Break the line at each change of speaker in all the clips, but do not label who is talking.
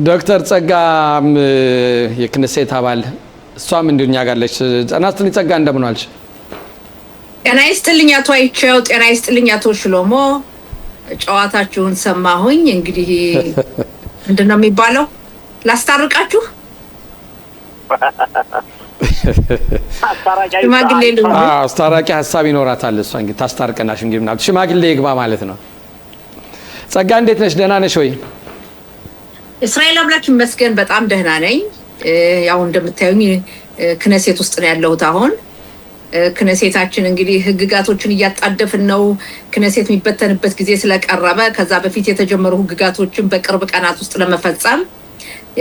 ዶክተር ጸጋ የክነሴት አባል እሷም እንደኛ ጋለች። ጤና ይስጥልኝ ጸጋ፣ እንደምን ዋልሽ?
ጤና ይስጥልኝ አቶ አይቸው። ጤና ይስጥልኝ አቶ ሽሎሞ። ጨዋታችሁን ሰማሁኝ። እንግዲህ ምንድነው የሚባለው? ላስታርቃችሁ
አስታራቂ ሀሳብ ይኖራታል እሷ። እንግዲህ ታስታርቀናሽ እንግዲህ ምናምን ሽማግሌ ይግባ ማለት ነው። ጸጋ እንዴት ነሽ? ደህና ነሽ ወይ?
እስራኤል አምላክ ይመስገን በጣም ደህና ነኝ። ያው እንደምታዩኝ ክነሴት ውስጥ ነው ያለሁት አሁን። ክነሴታችን እንግዲህ ህግጋቶችን እያጣደፍን ነው። ክነሴት የሚበተንበት ጊዜ ስለቀረበ ከዛ በፊት የተጀመሩ ህግጋቶችን በቅርብ ቀናት ውስጥ ለመፈጸም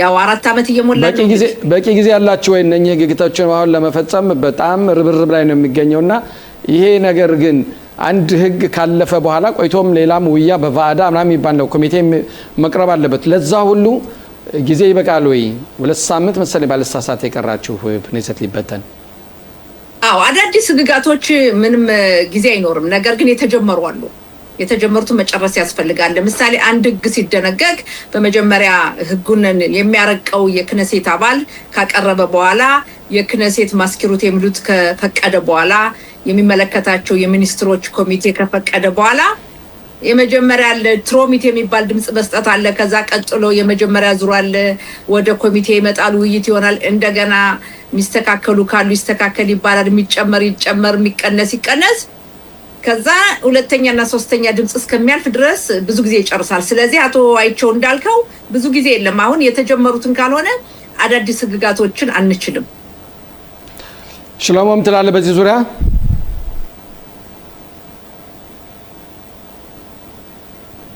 ያው 4 አመት እየሞላ ነው።
በቂ ጊዜ ያላችሁ ወይ እነኚህ ህግጋቶችን አሁን ለመፈጸም? በጣም ርብርብ ላይ ነው የሚገኘውና ይሄ ነገር ግን አንድ ህግ ካለፈ በኋላ ቆይቶም ሌላም ውያ በቫዳ ምናምን የሚባል ነው ኮሚቴ መቅረብ አለበት። ለዛ ሁሉ ጊዜ ይበቃል ወይ? 2 ሳምንት መሰለኝ ባለሳሳት የቀራችሁ ክነሴት ሊበተን።
አዎ አዳዲስ ህግጋቶች ምንም ጊዜ አይኖርም። ነገር ግን የተጀመሩ አሉ። የተጀመሩት መጨረስ ያስፈልጋል። ለምሳሌ አንድ ህግ ሲደነገግ በመጀመሪያ ህጉን የሚያረቀው የክነሴት አባል ካቀረበ በኋላ የክነሴት ማስኪሩት የሚሉት ከፈቀደ በኋላ የሚመለከታቸው የሚኒስትሮች ኮሚቴ ከፈቀደ በኋላ የመጀመሪያ ትሮሚት የሚባል ድምጽ መስጠት አለ። ከዛ ቀጥሎ የመጀመሪያ ዙር አለ። ወደ ኮሚቴ ይመጣል፣ ውይይት ይሆናል። እንደገና ሚስተካከሉ ካሉ ይስተካከል ይባላል። የሚጨመር ይጨመር፣ የሚቀነስ ይቀነስ። ከዛ ሁለተኛና ሶስተኛ ድምጽ እስከሚያልፍ ድረስ ብዙ ጊዜ ይጨርሳል። ስለዚህ አቶ አይቸው እንዳልከው ብዙ ጊዜ የለም። አሁን የተጀመሩትን ካልሆነ አዳዲስ ህግጋቶችን አንችልም።
ሽሎሞም ትላለህ በዚህ ዙሪያ?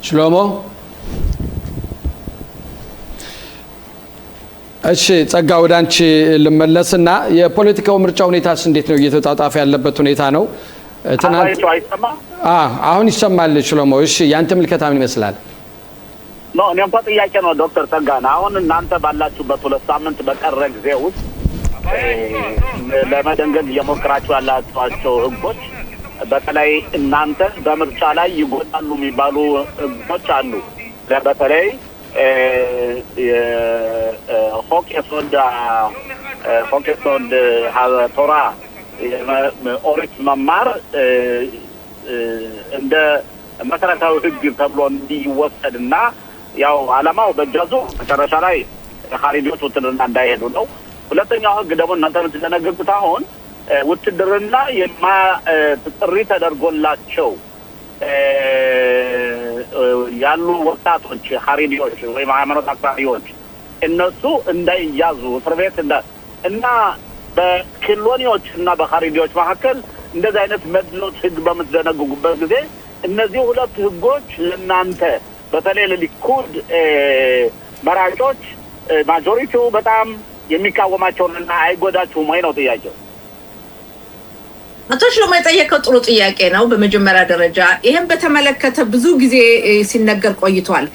ሽሎሞ እሺ፣ ጸጋ ወደ አንቺ ልመለስና የፖለቲካው ምርጫ ሁኔታስ እንዴት ነው? እየተጣጣፈ ያለበት ሁኔታ ነው። አሁን ይሰማል ሽሎሞ? እሺ፣ ያንተ ምልከታ ምን ይመስላል?
እኔ እንኳን ጥያቄ ነው ዶክተር ጸጋና፣ አሁን እናንተ ባላችሁበት 2 ሳምንት በቀረ ጊዜ ውስጥ ለመደንገግ እየሞከራችሁ ያላችኋቸው ህጎች በተለይ እናንተ በምርጫ ላይ ይጎዳሉ የሚባሉ ህጎች አሉ። በተለይ ሆኬሶድ ቶራ ኦሪት መማር እንደ መሰረታዊ ህግ ተብሎ እንዲወሰድና ያው አላማው በጀዙ መጨረሻ ላይ ኻሪጆች ውትድርና እንዳይሄዱ ነው። ሁለተኛው ህግ ደግሞ እናንተ የምትደነግጉት አሁን ውትድርና ጥሪ ተደርጎላቸው ያሉ ወጣቶች ኻሪጆች ወይም ሃይማኖት አክራሪዎች እነሱ እንዳይያዙ እስር ቤት እና በክሎኒዎች እና በኻሪጆች መካከል እንደዚህ አይነት መድሎት ህግ በምትደነግጉበት ጊዜ እነዚህ ሁለት ህጎች ለእናንተ በተለይ ለሊኩድ መራጮች ማጆሪቲው በጣም የሚቃወማቸውና አይጎዳችሁም ወይ ነው ጥያቄው።
አቶ ሽሎሞ የጠየቀው ጥሩ ጥያቄ ነው። በመጀመሪያ ደረጃ ይሄን በተመለከተ ብዙ ጊዜ ሲነገር ቆይቷል።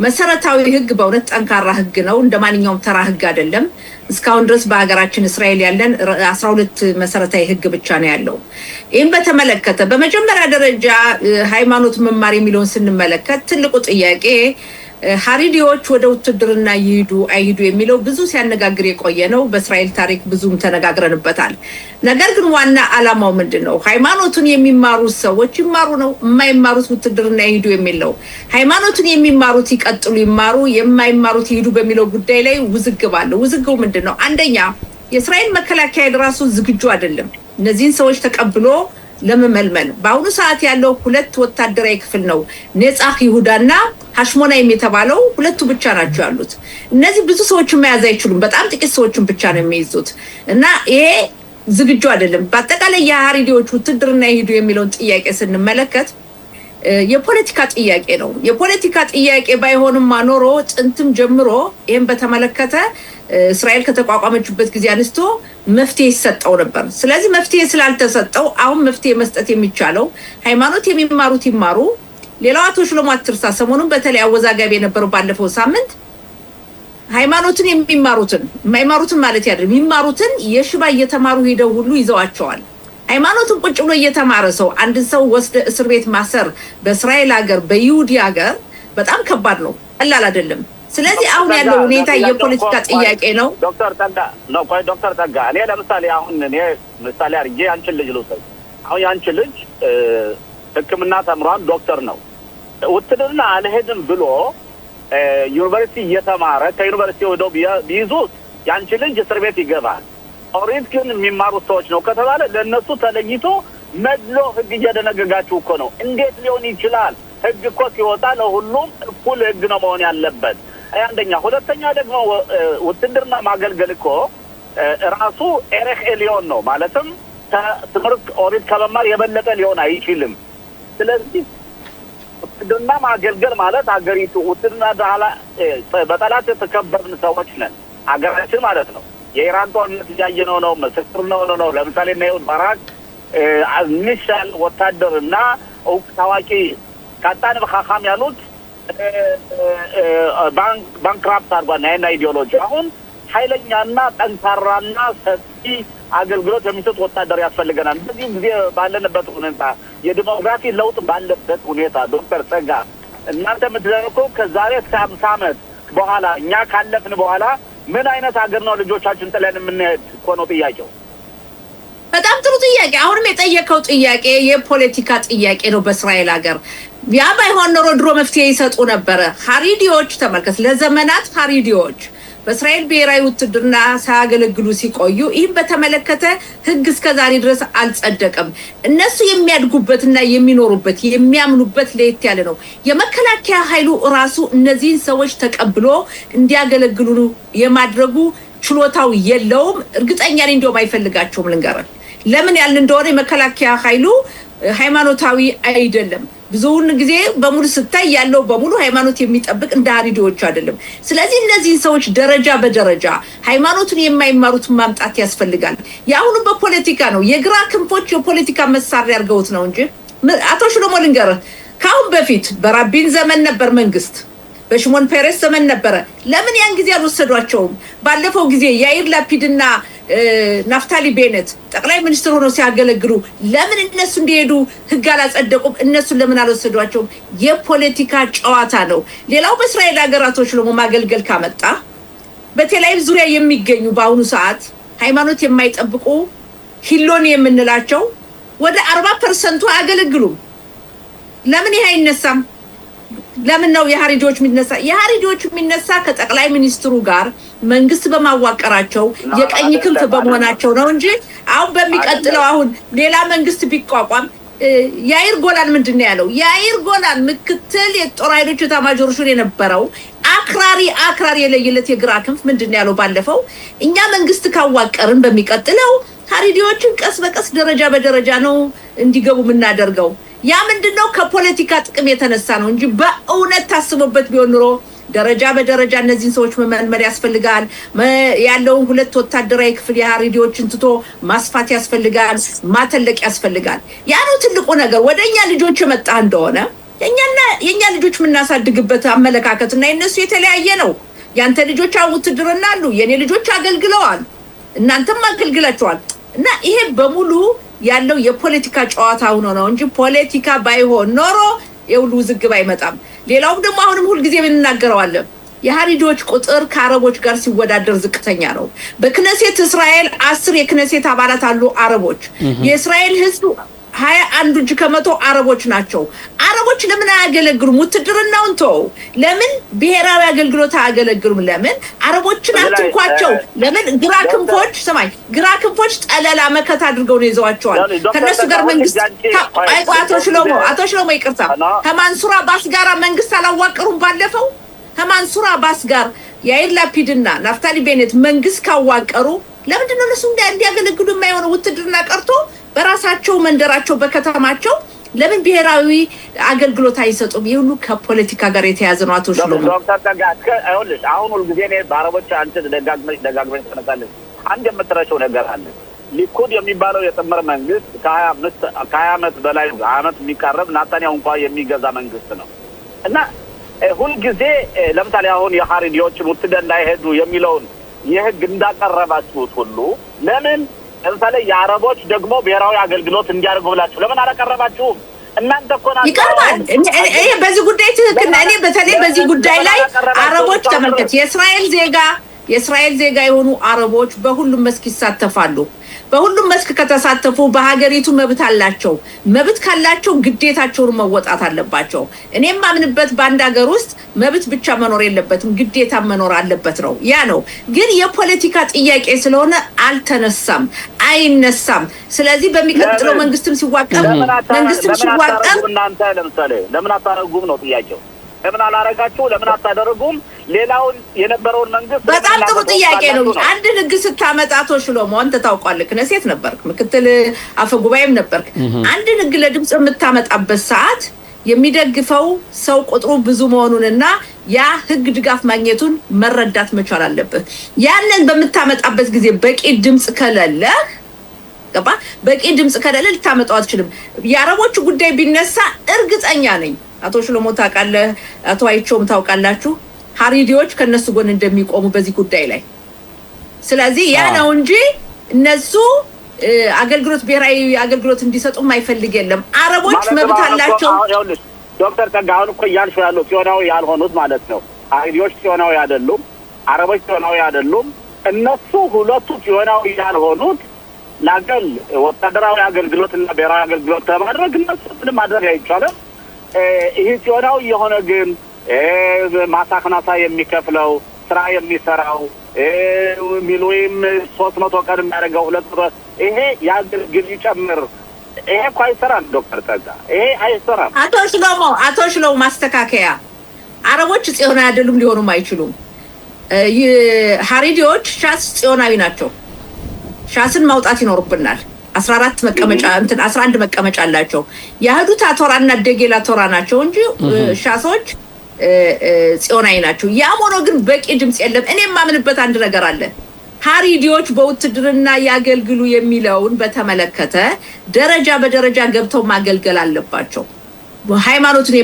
መሰረታዊ ህግ በእውነት ጠንካራ ህግ ነው። እንደማንኛውም ተራ ህግ አይደለም። እስካሁን ድረስ በሀገራችን እስራኤል ያለን 12 መሰረታዊ ህግ ብቻ ነው ያለው። ይሄን በተመለከተ በመጀመሪያ ደረጃ ሃይማኖት መማር የሚለውን ስንመለከት ትልቁ ጥያቄ ኻሪዲዎች ወደ ውትድርና ይሄዱ አይሄዱ የሚለው ብዙ ሲያነጋግር የቆየ ነው። በእስራኤል ታሪክ ብዙም ተነጋግረንበታል። ነገር ግን ዋና አላማው ምንድነው? ሃይማኖቱን የሚማሩ ሰዎች ይማሩ ነው፣ የማይማሩት ውትድርና ይሄዱ የሚለው። ሃይማኖቱን የሚማሩት ይቀጥሉ ይማሩ፣ የማይማሩት ይሄዱ በሚለው ጉዳይ ላይ ውዝግብ አለ። ውዝግቡ ምንድነው? አንደኛ የእስራኤል መከላከያ ራሱ ዝግጁ አይደለም እነዚህን ሰዎች ተቀብሎ ለመመልመል። በአሁኑ ሰዓት ያለው 2 ወታደራዊ ክፍል ነው። ኔጻህ ይሁዳና ሐሽሞናይም የተባለው ሁለቱ ብቻ ናቸው ያሉት። እነዚህ ብዙ ሰዎችን መያዝ አይችሉም። በጣም ጥቂት ሰዎችን ብቻ ነው የሚይዙት እና ይሄ ዝግጁ አይደለም። በአጠቃላይ የኻሪዲዎች ውትድርና ይሄዱ የሚለውን ጥያቄ ስንመለከት የፖለቲካ ጥያቄ ነው። የፖለቲካ ጥያቄ ባይሆንም ማኖሮ ጥንትም ጀምሮ ይሄን በተመለከተ እስራኤል ከተቋቋመችበት ጊዜ አንስቶ መፍትሄ ይሰጠው ነበር። ስለዚህ መፍትሄ ስላልተሰጠው አሁን መፍትሄ መስጠት የሚቻለው ሃይማኖት የሚማሩት ይማሩ። ሌላው አቶ ሽሎሞ አትርሳ፣ ሰሞኑን በተለይ አወዛጋቢ የነበረው ባለፈው ሳምንት ሃይማኖትን የሚማሩትን የማይማሩትን ማለት አይደለም፣ የሚማሩትን የሽባ እየተማሩ ሄደው ሁሉ ይዘዋቸዋል። ሃይማኖትን ቁጭ ብሎ እየተማረ ሰው አንድ ሰው ወስደ እስር ቤት ማሰር በእስራኤል ሀገር በይሁዲ ሀገር በጣም ከባድ ነው፣ ቀላል አይደለም። ስለዚህ አሁን ያለው ሁኔታ የፖለቲካ ጥያቄ ነው።
ዶክተር ጠጋ እኔ ለምሳሌ አሁን እኔ ምሳሌ አድርጌ አንቺን ልጅ ልውሰድ። አሁን ያንቺ ልጅ ሕክምና ተምሯል፣ ዶክተር ነው። ውትድርና አልሄድም ብሎ ዩኒቨርሲቲ እየተማረ ከዩኒቨርሲቲ ወደው ቢይዙት ያንቺ ልጅ እስር ቤት ይገባል። ኦሪት ግን የሚማሩት ሰዎች ነው ከተባለ ለእነሱ ተለይቶ መድሎ ሕግ እየደነገጋችሁ እኮ ነው። እንዴት ሊሆን ይችላል? ሕግ እኮ ሲወጣ ለሁሉም እኩል ሕግ ነው መሆን ያለበት። አንደኛ። ሁለተኛ ደግሞ ውትድርና ማገልገል እኮ ራሱ ኤሬክ ኤሊዮን ነው ማለትም ትምህርት ኦሪት ከመማር የበለጠ ሊሆን አይችልም። ስለዚህ ውትድርና ማገልገል ማለት ሀገሪቱ ውትድርና በጠላት የተከበብን ሰዎች ነን፣ ሀገራችን ማለት ነው። የኢራን ጦርነት እያየነው ነው፣ ምስክር ነው። ለምሳሌ ነይሁን ባራክ ሚሻል ወታደርና እውቅ ታዋቂ ካጣን በኻኻም ያሉት ባንክራፕት አድርጓል። ናይና ኢዲዮሎጂ አሁን ኃይለኛና ጠንካራና ሰፊ አገልግሎት የሚሰጥ ወታደር ያስፈልገናል። በዚህ ጊዜ ባለንበት ሁኔታ የዲሞግራፊ ለውጥ ባለበት ሁኔታ ዶክተር ጸጋ እናንተ የምትደረኩ ከዛሬ እስከ 50 ዓመት በኋላ እኛ ካለፍን በኋላ ምን አይነት ሀገር ነው ልጆቻችን ጥለን የምንሄድ እኮ ነው ጥያቄው።
በጣም ጥሩ ጥያቄ። አሁንም የጠየቀው ጥያቄ የፖለቲካ ጥያቄ ነው። በእስራኤል ሀገር ያ ባይሆን ኖሮ ድሮ መፍትሄ ይሰጡ ነበረ። ሀሪዲዎች ተመልከት፣ ለዘመናት ሀሪዲዎች በእስራኤል ብሔራዊ ውትድርና ሳያገለግሉ ሲቆዩ ይህም በተመለከተ ሕግ እስከዛሬ ድረስ አልጸደቀም። እነሱ የሚያድጉበትና የሚኖሩበት የሚያምኑበት ለየት ያለ ነው። የመከላከያ ኃይሉ ራሱ እነዚህን ሰዎች ተቀብሎ እንዲያገለግሉ የማድረጉ ችሎታው የለውም። እርግጠኛ ነኝ እንደውም አይፈልጋቸውም። ልንገርህ ለምን ያልን እንደሆነ የመከላከያ ኃይሉ ሃይማኖታዊ አይደለም። ብዙውን ጊዜ በሙሉ ስታይ ያለው በሙሉ ሃይማኖት የሚጠብቅ እንደ ሀሪዲዎች አይደለም። ስለዚህ እነዚህ ሰዎች ደረጃ በደረጃ ሃይማኖቱን የማይማሩትን ማምጣት ያስፈልጋል። የአሁኑ በፖለቲካ ነው። የግራ ክንፎች የፖለቲካ መሳሪያ አድርገውት ነው እንጂ አቶ ሽሎሞ ልንገርህ ካሁን በፊት በራቢን ዘመን ነበር መንግስት፣ በሽሞን ፔሬስ ዘመን ነበረ። ለምን ያን ጊዜ አልወሰዷቸውም? ባለፈው ጊዜ ያይር ላፒድና ናፍታሊ ቤነት ጠቅላይ ሚኒስትር ሆነው ሲያገለግሉ ለምን እነሱ እንዲሄዱ ሕግ አላጸደቁም? እነሱን ለምን አልወሰዷቸውም? የፖለቲካ ጨዋታ ነው። ሌላው በእስራኤል ሀገራቶች ደግሞ ማገልገል ካመጣ በቴላቪቭ ዙሪያ የሚገኙ በአሁኑ ሰዓት ሃይማኖት የማይጠብቁ ሂሎኒ የምንላቸው ወደ 40% አያገለግሉም። ለምን ይሄ አይነሳም? ለምን ነው የሀሪዲዎች የሚነሳ? የሀሪዲዎች የሚነሳ ከጠቅላይ ሚኒስትሩ ጋር መንግስት በማዋቀራቸው የቀኝ ክንፍ በመሆናቸው ነው እንጂ አሁን በሚቀጥለው አሁን ሌላ መንግስት ቢቋቋም ያይር ጎላን ምንድነው ያለው? ያይር ጎላን ምክትል የጦር ኃይሎች ኤታማዦር ሹም የነበረው አክራሪ የለየለት የግራ ክንፍ ምንድነው ያለው? ባለፈው እኛ መንግስት ካዋቀርን በሚቀጥለው ሀሪዲዎችን ቀስ በቀስ ደረጃ በደረጃ ነው እንዲገቡ የምናደርገው። ያ ምንድነው ከፖለቲካ ጥቅም የተነሳ ነው እንጂ በእውነት ታስቦበት ቢሆን ኑሮ ደረጃ በደረጃ እነዚህን ሰዎች መመልመል ያስፈልጋል። ያለውን 2 ወታደራዊ ክፍል የሀሪዲዎችን ትቶ ማስፋት ያስፈልጋል፣ ማተለቅ ያስፈልጋል። ያ ነው ትልቁ ነገር። ወደኛ ልጆች የመጣ እንደሆነ የኛ ልጆች የምናሳድግበት አመለካከትና የነሱ የተለያየ ነው። ያንተ ልጆች ውትድርና አሉ፣ የኔ ልጆች አገልግለዋል፣ እናንተም አገልግላችኋል። እና ይሄ በሙሉ ያለው የፖለቲካ ጨዋታ ሆኖ ነው እንጂ ፖለቲካ ባይሆን ኖሮ የሁሉ ውዝግብ አይመጣም። ሌላው ደግሞ አሁንም ሁሉ ጊዜ የምንናገረዋለን የሀሪዲዎች ቁጥር ከአረቦች ጋር ሲወዳደር ዝቅተኛ ነው። በክነሴት እስራኤል 10 የክነሴት አባላት አሉ አረቦች። የእስራኤል ህዝብ 21% አረቦች ናቸው። አረቦች ለምን አያገለግሉም? ውትድርናውን ተው፣ ለምን ብሔራዊ አገልግሎት አያገለግሉም? ለምን አረቦችን አትንኳቸው? ለምን ግራ ክንፎች ጠለላ መከታ አድርገው ነው ይዘዋቸዋል። ከነሱ ጋር መንግስት አቶ ሽሎሞ ይቅርታ፣ ከማንሱር አባስ ጋር መንግስት አላዋቀሩም። ባለፈው ከማንሱር አባስ ጋር ያይር ላፒድና ናፍታሊ ቤኔት መንግስት ካዋቀሩ ለምንድነው እነሱ እንዲያገለግሉ የማይሆነው? ውትድርና ቀርቶ በራሳቸው መንደራቸው በከተማቸው ለምን ብሔራዊ አገልግሎት አይሰጡም? ይሄ ሁሉ ከፖለቲካ ጋር የተያዘ ነው። አቶ ሽሎሞ
ዶክተር ተጋከ አይወልሽ አሁን ሁሉ ጊዜ ነው በአረቦች አንተ ደጋግመሽ ተነሳለሽ። አንድ የምትረሺው ነገር አለ። ሊኩድ የሚባለው የጥምር መንግስት ከ20 ዓመት በላይ ዓመት የሚቃረብ ናታንያሁ እንኳን የሚገዛ መንግስት ነው እና ሁሉ ጊዜ ለምሳሌ አሁን የሀሪዲዎችን ውትድርና እንዳይሄዱ የሚለውን የህግ እንዳቀረባችሁት ሁሉ ለምን ለምሳሌ የአረቦች ደግሞ ብሔራዊ አገልግሎት እንዲያደርጉ ብላችሁ ለምን አላቀረባችሁም? እናንተ እኮ ናችሁ
ይቀርባል። እኔ በዚህ ጉዳይ ትክክል ነኝ። እኔ በተለይ በዚህ ጉዳይ ላይ አረቦች ተመልከት፣ የእስራኤል ዜጋ የሆኑ አረቦች በሁሉም መስክ ይሳተፋሉ። በሁሉም መስክ ከተሳተፉ በሀገሪቱ መብት አላቸው። መብት ካላቸው ግዴታቸውን መወጣት አለባቸው። እኔም ማምንበት በአንድ ሀገር ውስጥ መብት ብቻ መኖር የለበትም፣ ግዴታ መኖር አለበት ነው። ያ ነው። ግን የፖለቲካ ጥያቄ ስለሆነ አልተነሳም፣ አይነሳም። ስለዚህ በሚቀጥለው መንግስትም ሲዋቀር
እናንተ ለምሳሌ ለምን አታረጉም ነው ጥያቄው። ለምን አላረጋችሁ? ለምን አታደርጉም? ሌላውን የነበረውን መንግስት
በጣም ጥሩ ጥያቄ ነው። አንድ ህግ ስታመጣ ሽሎሞ አንተ ታውቃለህ፣ ክነሴት ነበርክ፣ ምክትል አፈ ጉባኤም ነበርክ። አንድ ህግ ለድምጽ የምታመጣበት ሰዓት የሚደግፈው ሰው ቁጥሩ ብዙ መሆኑንና ያ ህግ ድጋፍ ማግኘቱን መረዳት መቻል አለበት። ያንን በምታመጣበት ጊዜ በቂ ድምጽ ከሌለ በቂ ድምጽ ከሌለ ልታመጣው አትችልም። የአረቦቹ ጉዳይ ቢነሳ እርግጠኛ ነኝ አቶ ሽሎሞ ታውቃለህ፣ አቶ አይቾም ታውቃላችሁ፣ ሀሪዲዎች ከነሱ ጎን እንደሚቆሙ በዚህ ጉዳይ ላይ። ስለዚህ ያ ነው እንጂ እነሱ አገልግሎት ብሔራዊ አገልግሎት እንዲሰጡ የማይፈልግ የለም። አረቦች መብት አላቸው።
ዶክተር ጸጋሁን እኮ እያልሽ ያለው ጽዮናዊ ያልሆኑት ማለት ነው። ሀሪዲዎች ጽዮናዊ አይደሉም፣ አረቦች ጽዮናዊ አይደሉም። እነሱ ሁለቱ ጽዮናዊ ያልሆኑት ለአገል ወታደራዊ አገልግሎት እና ብሔራዊ አገልግሎት ለማድረግ እነሱ ምንም ማድረግ አይቻልም። ይሄ ጽዮናዊ የሆነ ግን ማሳክናሳ የሚከፍለው ስራ የሚሰራው ሚሉይም 300 ቀን የሚያደርገው 200 ይሄ ያገልግል ይጨምር። ይሄ እኮ አይሰራም ዶክተር ጸጋ፣ ይሄ አይሰራም።
አቶ ሽሎሞ ማስተካከያ፣ አረቦች ጽዮናዊ አይደሉም፣ ሊሆኑም አይችሉም። ሀሪዲዎች ሻስ ጽዮናዊ ናቸው። ሻስን ማውጣት ይኖርብናል። 11 መቀመጫ አላቸው። የህዱት አቶራና ደጌላ ቶራ ናቸው እንጂ ሻሶች ጽዮናዊ ናቸው። ያም ሆኖ ግን በቂ ድምጽ የለም። እኔም ማምንበት አንድ ነገር አለ። ሀሪዲዎች በውትድርና ያገልግሉ የሚለውን በተመለከተ ደረጃ በደረጃ ገብተው ማገልገል አለባቸው። ሃይማኖትን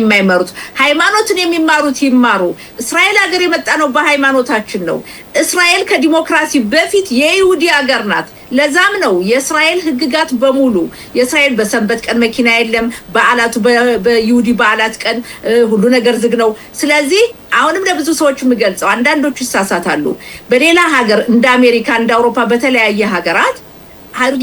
የሚማሩት ይማሩ። እስራኤል ሀገር የመጣ ነው በሃይማኖታችን ነው። እስራኤል ከዲሞክራሲ በፊት የይሁዲ ሀገር ናት። ለዛም ነው የእስራኤል ህግጋት በሙሉ የእስራኤል በሰንበት ቀን መኪና የለም፣ በዓላቱ በይሁዲ በዓላት ቀን ሁሉ ነገር ዝግ ነው። ስለዚህ አሁንም ለብዙ ሰዎች የምገልጸው አንዳንዶቹ ይሳሳታሉ። በሌላ ሀገር እንደ አሜሪካ እንደ አውሮፓ በተለያየ ሀገራት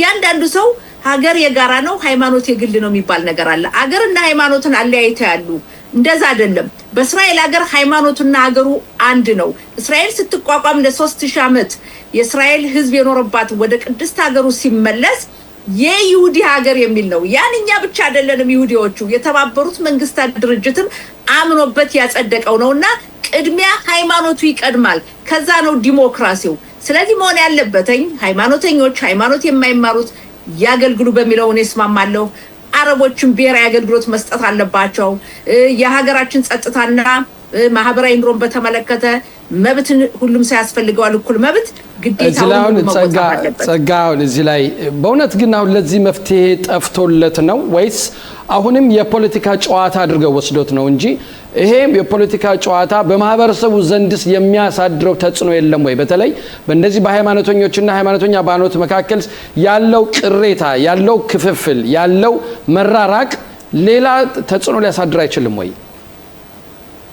ያንዳንዱ ሰው ሀገር የጋራ ነው፣ ሃይማኖት የግል ነው የሚባል ነገር አለ። ሀገርና ሃይማኖትን አለያይተው ያሉ እንደዛ አይደለም። በእስራኤል ሀገር ሃይማኖትና ሀገሩ አንድ ነው። እስራኤል ስትቋቋም ለ3000 ዓመት የእስራኤል ህዝብ የኖረባት ወደ ቅድስት ሀገሩ ሲመለስ የይሁዲ ሀገር የሚል ነው። ያንኛ ብቻ አይደለንም ይሁዲዎቹ፣ የተባበሩት መንግስታት ድርጅትም አምኖበት ያጸደቀው ነውና ቅድሚያ ሃይማኖቱ ይቀድማል፣ ከዛ ነው ዲሞክራሲው። ስለዚህ መሆን ያለበትኝ ሃይማኖተኞች ሃይማኖት የማይማሩት ያገልግሉ በሚለው እኔ እስማማለሁ። አረቦችን ብሔራዊ አገልግሎት መስጠት አለባቸው። የሀገራችን ጸጥታና ማህበራዊ ኑሮን በተመለከተ መብትን ሁሉም ሳያስፈልገዋል እኩል መብት ግዴታውን
ጸጋውን እዚህ ላይ በእውነት ግን አሁን ለዚህ መፍትሄ ጠፍቶለት ነው ወይስ አሁንም የፖለቲካ ጨዋታ አድርገው ወስዶት ነው እንጂ ይሄ የፖለቲካ ጨዋታ በማህበረሰቡ ዘንድስ የሚያሳድረው ተጽዕኖ የለም ወይ? በተለይ በእንደዚህ በሃይማኖተኞችና ሃይማኖተኛ ባኖት መካከል ያለው ቅሬታ፣ ያለው ክፍፍል፣ ያለው መራራቅ ሌላ ተጽዕኖ ሊያሳድር አይችልም ወይ?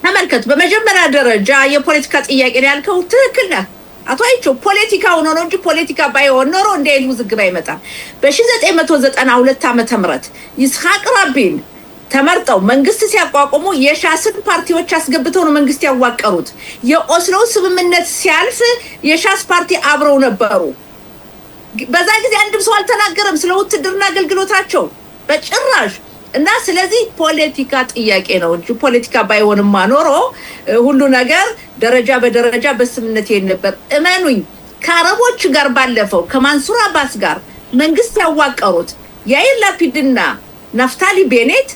ተመልከት፣ በመጀመሪያ ደረጃ የፖለቲካ ጥያቄ ያልከው ትክክል ነው አቶ አይቾ። ፖለቲካው ነው እንጂ ፖለቲካ ባይሆን ኖሮ እንደዚህ ውዝግብ አይመጣም። በ1992 ዓመተ ምህረት ይስሐቅ ራቢን ተመርጠው መንግስት ሲያቋቁሙ የሻስን ፓርቲዎች አስገብተው ነው መንግስት ያዋቀሩት። የኦስሎ ስምምነት ሲያልፍ የሻስ ፓርቲ አብረው ነበሩ። በዛ ጊዜ አንድም ሰው አልተናገረም ስለ ውትድርና አገልግሎታቸው በጭራሽ። እና ስለዚህ ፖለቲካ ጥያቄ ነው እንጂ ፖለቲካ ባይሆንማ ኖሮ ሁሉ ነገር ደረጃ በደረጃ በስምምነት ነበር። እመኑኝ፣ ከአረቦች ጋር ባለፈው ከማንሱር አባስ ጋር መንግስት ያዋቀሩት ያይር ላፒድና ናፍታሊ ቤኔት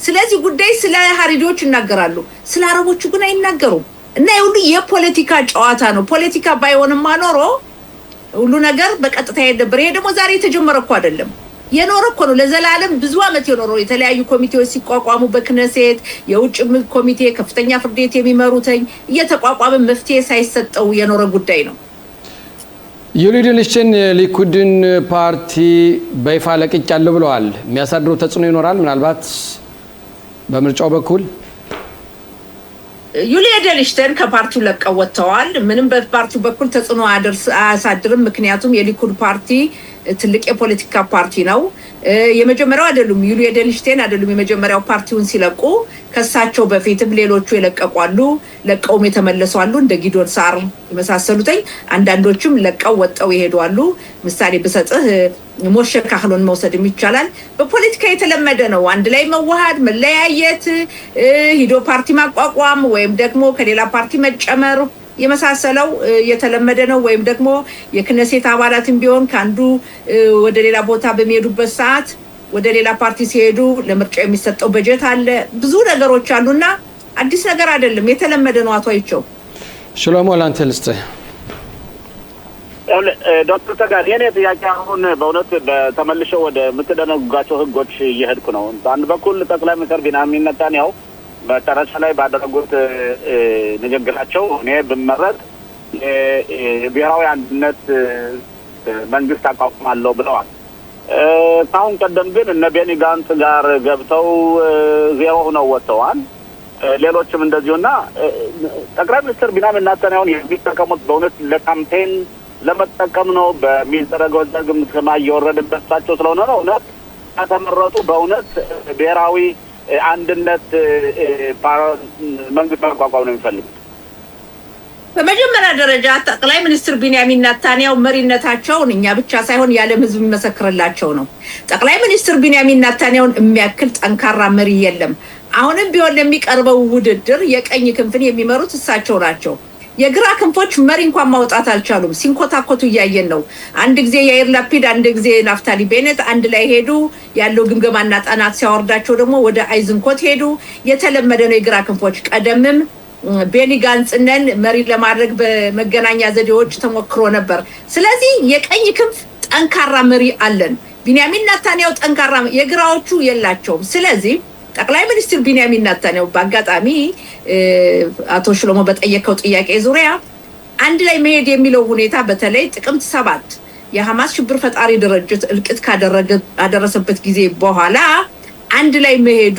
ስለዚህ ጉዳይ ስለ ሀሪዲዎች ይናገራሉ፣ ስለ አረቦቹ ግን አይናገሩም። እና ሁሉ የፖለቲካ ጨዋታ ነው። ፖለቲካ ባይሆንማ ኖሮ ሁሉ ነገር በቀጥታ ነበር። ይሄ ደግሞ ዛሬ የተጀመረ እኮ አይደለም፣ የኖረ እኮ ነው። ለዘላለም ብዙ አመት የኖረው የተለያዩ ኮሚቴዎች ሲቋቋሙ በክነሴት የውጭ ኮሚቴ ከፍተኛ ፍርድ ቤት የሚመሩትኝ እየተቋቋመ መፍትሄ ሳይሰጠው የኖረ ጉዳይ ነው።
ዩሊ ኤድልስቲን ሊኩድን ፓርቲ በይፋ ለቅቄያለሁ ብለዋል። የሚያሳድረው ተጽዕኖ ይኖራል ምናልባት በምርጫው በኩል?
ዩሊ ኤድልስቲን ከፓርቲው ለቀው ወጥተዋል። ምንም በፓርቲው በኩል ተጽዕኖ አያሳድርም። ምክንያቱም የሊኩድ ፓርቲ ትልቅ የፖለቲካ ፓርቲ ነው። የመጀመሪያው አይደሉም። ዩሊ ኤድልስቲን አይደሉም የመጀመሪያው ፓርቲውን ሲለቁ። ከሳቸው በፊትም ሌሎቹ የለቀቋሉ፣ ለቀውም የተመለሱ አሉ፣ እንደ ጊዶን ሳር የመሳሰሉትኝ። አንዳንዶችም ለቀው ወጣው ይሄዳሉ። ምሳሌ ብሰጥህ ሞሼ ካህሎን መውሰድም ይቻላል። በፖለቲካ የተለመደ ነው አንድ ላይ መዋሃድ፣ መለያየት፣ ሂዶ ፓርቲ ማቋቋም ወይም ደግሞ ከሌላ ፓርቲ መጨመር የመሳሰለው የተለመደ ነው። ወይም ደግሞ የክነሴት አባላትም ቢሆን ካንዱ ወደ ሌላ ቦታ በሚሄዱበት ሰዓት ወደ ሌላ ፓርቲ ሲሄዱ ለምርጫ የሚሰጠው በጀት አለ። ብዙ ነገሮች አሉና አዲስ ነገር አይደለም፣ የተለመደ ነው። አቶ አይቸው
ሽሎሞ ላንተልስተ
ዶክተር ተጋር የኔ ጥያቄ አሁን በእውነት በተመልሸው ወደ ምትደነግጋቸው ህጎች እየሄድኩ ነው። አንድ በኩል ጠቅላይ ሚኒስትር ቢንያሚን ኔታንያሁ በጨረሻ ላይ ባደረጉት ንግግራቸው እኔ ብመረጥ የብሔራዊ አንድነት መንግስት አቋቁማለሁ ብለዋል። ከአሁን ቀደም ግን እነ ቤኒ ጋንት ጋር ገብተው ዜሮ ሆነው ወጥተዋል። ሌሎችም እንደዚሁና ጠቅላይ ሚኒስትር ቢንያሚን ኔታንያሁን የሚጠቀሙት በእውነት ለካምፔን ለመጠቀም ነው በሚደረገው ዘግም ሰማይ እየወረደባቸው ስለሆነ ነው። እውነት ከተመረጡ በእውነት ብሔራዊ አንድነት መንግስት ማቋቋም ነው የሚፈልጉት።
በመጀመሪያ ደረጃ ጠቅላይ ሚኒስትር ቢንያሚን ኔታንያሁ መሪነታቸውን እኛ ብቻ ሳይሆን የዓለም ህዝብ የሚመሰክርላቸው ነው። ጠቅላይ ሚኒስትር ቢንያሚን ኔታንያሁን የሚያክል ጠንካራ መሪ የለም። አሁንም ቢሆን ለሚቀርበው ውድድር የቀኝ ክንፍን የሚመሩት እሳቸው ናቸው። የግራ ክንፎች መሪ እንኳን ማውጣት አልቻሉም። ሲንኮታኮቱ እያየን ነው። አንድ ጊዜ ያይር ላፒድ፣ አንድ ጊዜ ናፍታሊ ቤኔት አንድ ላይ ሄዱ። ያለው ግምገማና ጥናት ሲያወርዳቸው ደግሞ ወደ አይዝንኮት ሄዱ። የተለመደ ነው የግራ ክንፎች። ቀደምም ቤኒ ጋንጽነን መሪ ለማድረግ በመገናኛ ዘዴዎች ተሞክሮ ነበር። ስለዚህ የቀኝ ክንፍ ጠንካራ መሪ አለን። ቢንያሚን ኔታንያሁ ጠንካራ፣ የግራዎቹ የላቸውም። ስለዚህ ጠቅላይ ሚኒስትር ቢንያሚን ኔታንያሁ በአጋጣሚ አቶ ሽሎሞ በጠየቀው ጥያቄ ዙሪያ አንድ ላይ መሄድ የሚለው ሁኔታ በተለይ ጥቅምት 7 የሐማስ ሽብር ፈጣሪ ድርጅት እልቂት ካደረሰበት ጊዜ በኋላ አንድ ላይ መሄዱ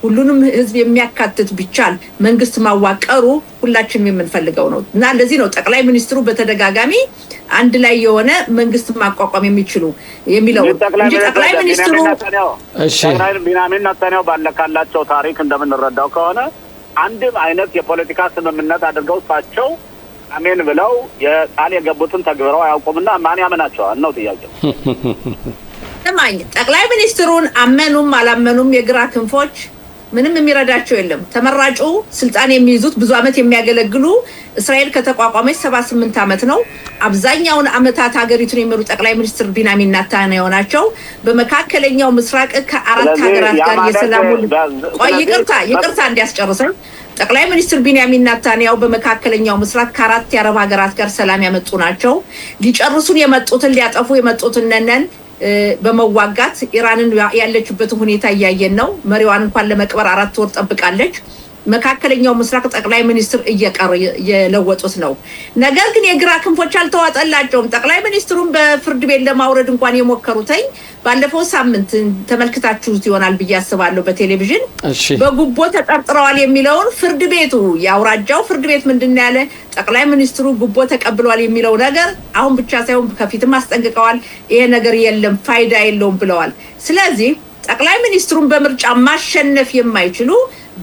ሁሉንም ህዝብ የሚያካትት ቢቻል መንግስት ማዋቀሩ ሁላችንም የምንፈልገው ነው እና ለዚህ ነው ጠቅላይ ሚኒስትሩ በተደጋጋሚ አንድ ላይ የሆነ መንግስት ማቋቋም የሚችሉ የሚለው እንጂ ጠቅላይ ሚኒስትሩ
ጠቅላይ ቢንያሚን ኔታንያሁ ባለካላቸው ታሪክ እንደምንረዳው ከሆነ አንድም አይነት የፖለቲካ ስምምነት አድርገው እሳቸው አሜን ብለው የቃል የገቡትን ተግብረው አያውቁምና ማን ያመናቸዋል ነው ጥያቄው።
ለማኝ ጠቅላይ ሚኒስትሩን አመኑም አላመኑም የግራ ክንፎች ምንም የሚረዳቸው የለም። ተመራጩ ስልጣን የሚይዙት ብዙ አመት የሚያገለግሉ እስራኤል ከተቋቋመች 78 አመት ነው። አብዛኛውን አመታት ሀገሪቱን የሚመሩ ጠቅላይ ሚኒስትር ቢንያሚን ኔታንያሁ ናቸው። በመካከለኛው ምስራቅ ከአራት ሀገራት ጋር የሰላም ይቅርታ እንዲያስጨርሰን ጠቅላይ ሚኒስትር ቢንያሚን ኔታንያሁ በመካከለኛው ምስራቅ ከአራት የአረብ ሀገራት ጋር ሰላም ያመጡ ናቸው። ሊጨርሱን የመጡትን ሊያጠፉ የመጡትን ነን በመዋጋት ኢራንን ያለችበትን ሁኔታ እያየን ነው። መሪዋን እንኳን ለመቅበር 4 ወር ጠብቃለች። መካከለኛው ምስራቅ ጠቅላይ ሚኒስትር እየለወጡት ነው። ነገር ግን የግራ ክንፎች አልተዋጠላቸውም። ጠቅላይ ሚኒስትሩን በፍርድ ቤት ለማውረድ እንኳን የሞከሩትኝ ባለፈው ሳምንት ተመልክታችሁት ይሆናል ብዬ አስባለሁ በቴሌቪዥን በጉቦ ተጠርጥረዋል የሚለውን ፍርድ ቤቱ የአውራጃው ፍርድ ቤት ምንድን ያለ ጠቅላይ ሚኒስትሩ ጉቦ ተቀብለዋል የሚለው ነገር አሁን ብቻ ሳይሆን ከፊትም አስጠንቅቀዋል። ይሄ ነገር የለም ፋይዳ የለውም ብለዋል። ስለዚህ ጠቅላይ ሚኒስትሩን በምርጫ ማሸነፍ የማይችሉ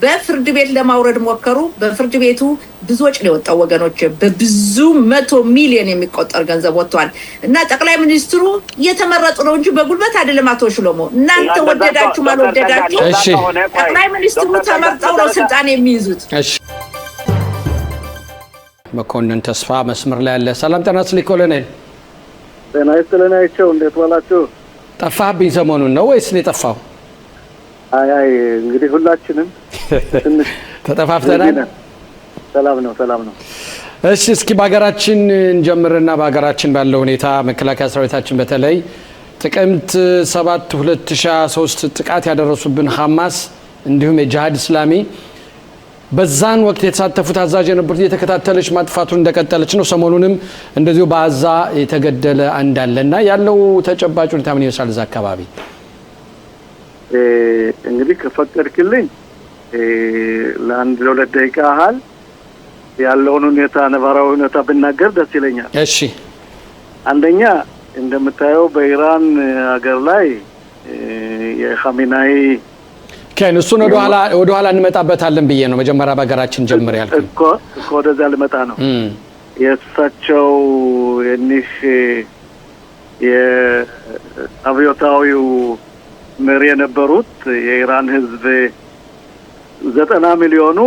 በፍርድ ቤት ለማውረድ ሞከሩ። በፍርድ ቤቱ ብዙ ወጪ ነው የወጣው ወገኖች፣ በብዙ 100 ሚሊዮን የሚቆጠር ገንዘብ ወጥቷል እና ጠቅላይ ሚኒስትሩ እየተመረጡ ነው እንጂ በጉልበት አይደለም። አቶ ሽሎሞ እናንተ ወደዳችሁ ማልወደዳችሁ ጠቅላይ ሚኒስትሩ ተመርጠው ነው ስልጣን የሚይዙት።
መኮንን ተስፋ መስመር ላይ ያለ። ሰላም ጤና ይስጥልኝ ኮሎኔል።
ጤና ይስጥልኝ አይቸው፣ እንዴት ዋላችሁ?
ጠፋህብኝ ሰሞኑን ነው ወይስ ነው የጠፋው?
አይ እንግዲህ ሁላችንም
ተጠፋፍተናል።
ሰላም ነው።
እሺ እስኪ በሀገራችን እንጀምርና በሀገራችን ባለው ሁኔታ መከላከያ ሰራዊታችን በተለይ ጥቅምት 7 2023 ጥቃት ያደረሱብን ሐማስ እንዲሁም የጂሃድ እስላሚ በዛን ወቅት የተሳተፉት አዛዥ የነበሩት የተከታተለች ማጥፋቱን እንደቀጠለች ነው። ሰሞኑንም እንደዚሁ በአዛ የተገደለ አንዳለና ያለው ተጨባጭ ሁኔታ ምን ይመስላል እዛ አካባቢ?
እንግዲህ ከፈቀድክልኝ ለአንድ ለሁለት ደቂቃ ያህል ያለውን ሁኔታ ነባራዊ ሁኔታ ብናገር ደስ ይለኛል።
እሺ።
አንደኛ እንደምታየው በኢራን ሀገር ላይ የኻሜናይ
እሱን ወደ ኋላ እንመጣበታለን ብዬ ነው መጀመሪያ በሀገራችን ጀምር ያልኩኝ
እኮ ወደዛ ልመጣ ነው። የእሳቸው የኒህ የአብዮታዊው መሪ የነበሩት የኢራን ህዝብ 90 ሚሊዮኑ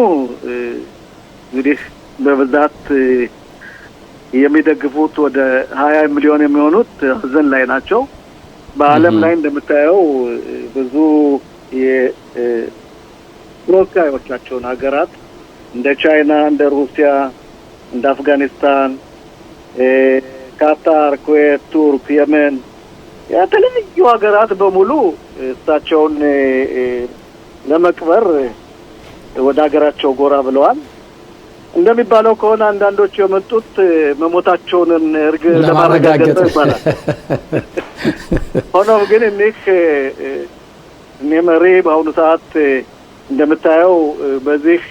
እንግዲህ በብዛት የሚደግፉት ወደ 20 ሚሊዮን የሚሆኑት ሀዘን ላይ ናቸው። በአለም ላይ እንደምታየው ብዙ የፕሮካዮቻቸውን ሀገራት እንደ ቻይና፣ እንደ ሩሲያ፣ እንደ አፍጋኒስታን፣ ካታር፣ ኩዌት፣ ቱርክ፣ የመን የተለያዩ ሀገራት በሙሉ እሳቸውን ለመቅበር ወደ ሀገራቸው ጎራ ብለዋል። እንደሚባለው ከሆነ አንዳንዶች የመጡት መሞታቸውን ለማረጋገጥ ይባላል። ሆኖም ግን እኔ መሪ በአሁኑ ሰዓት እንደምታየው በዚህ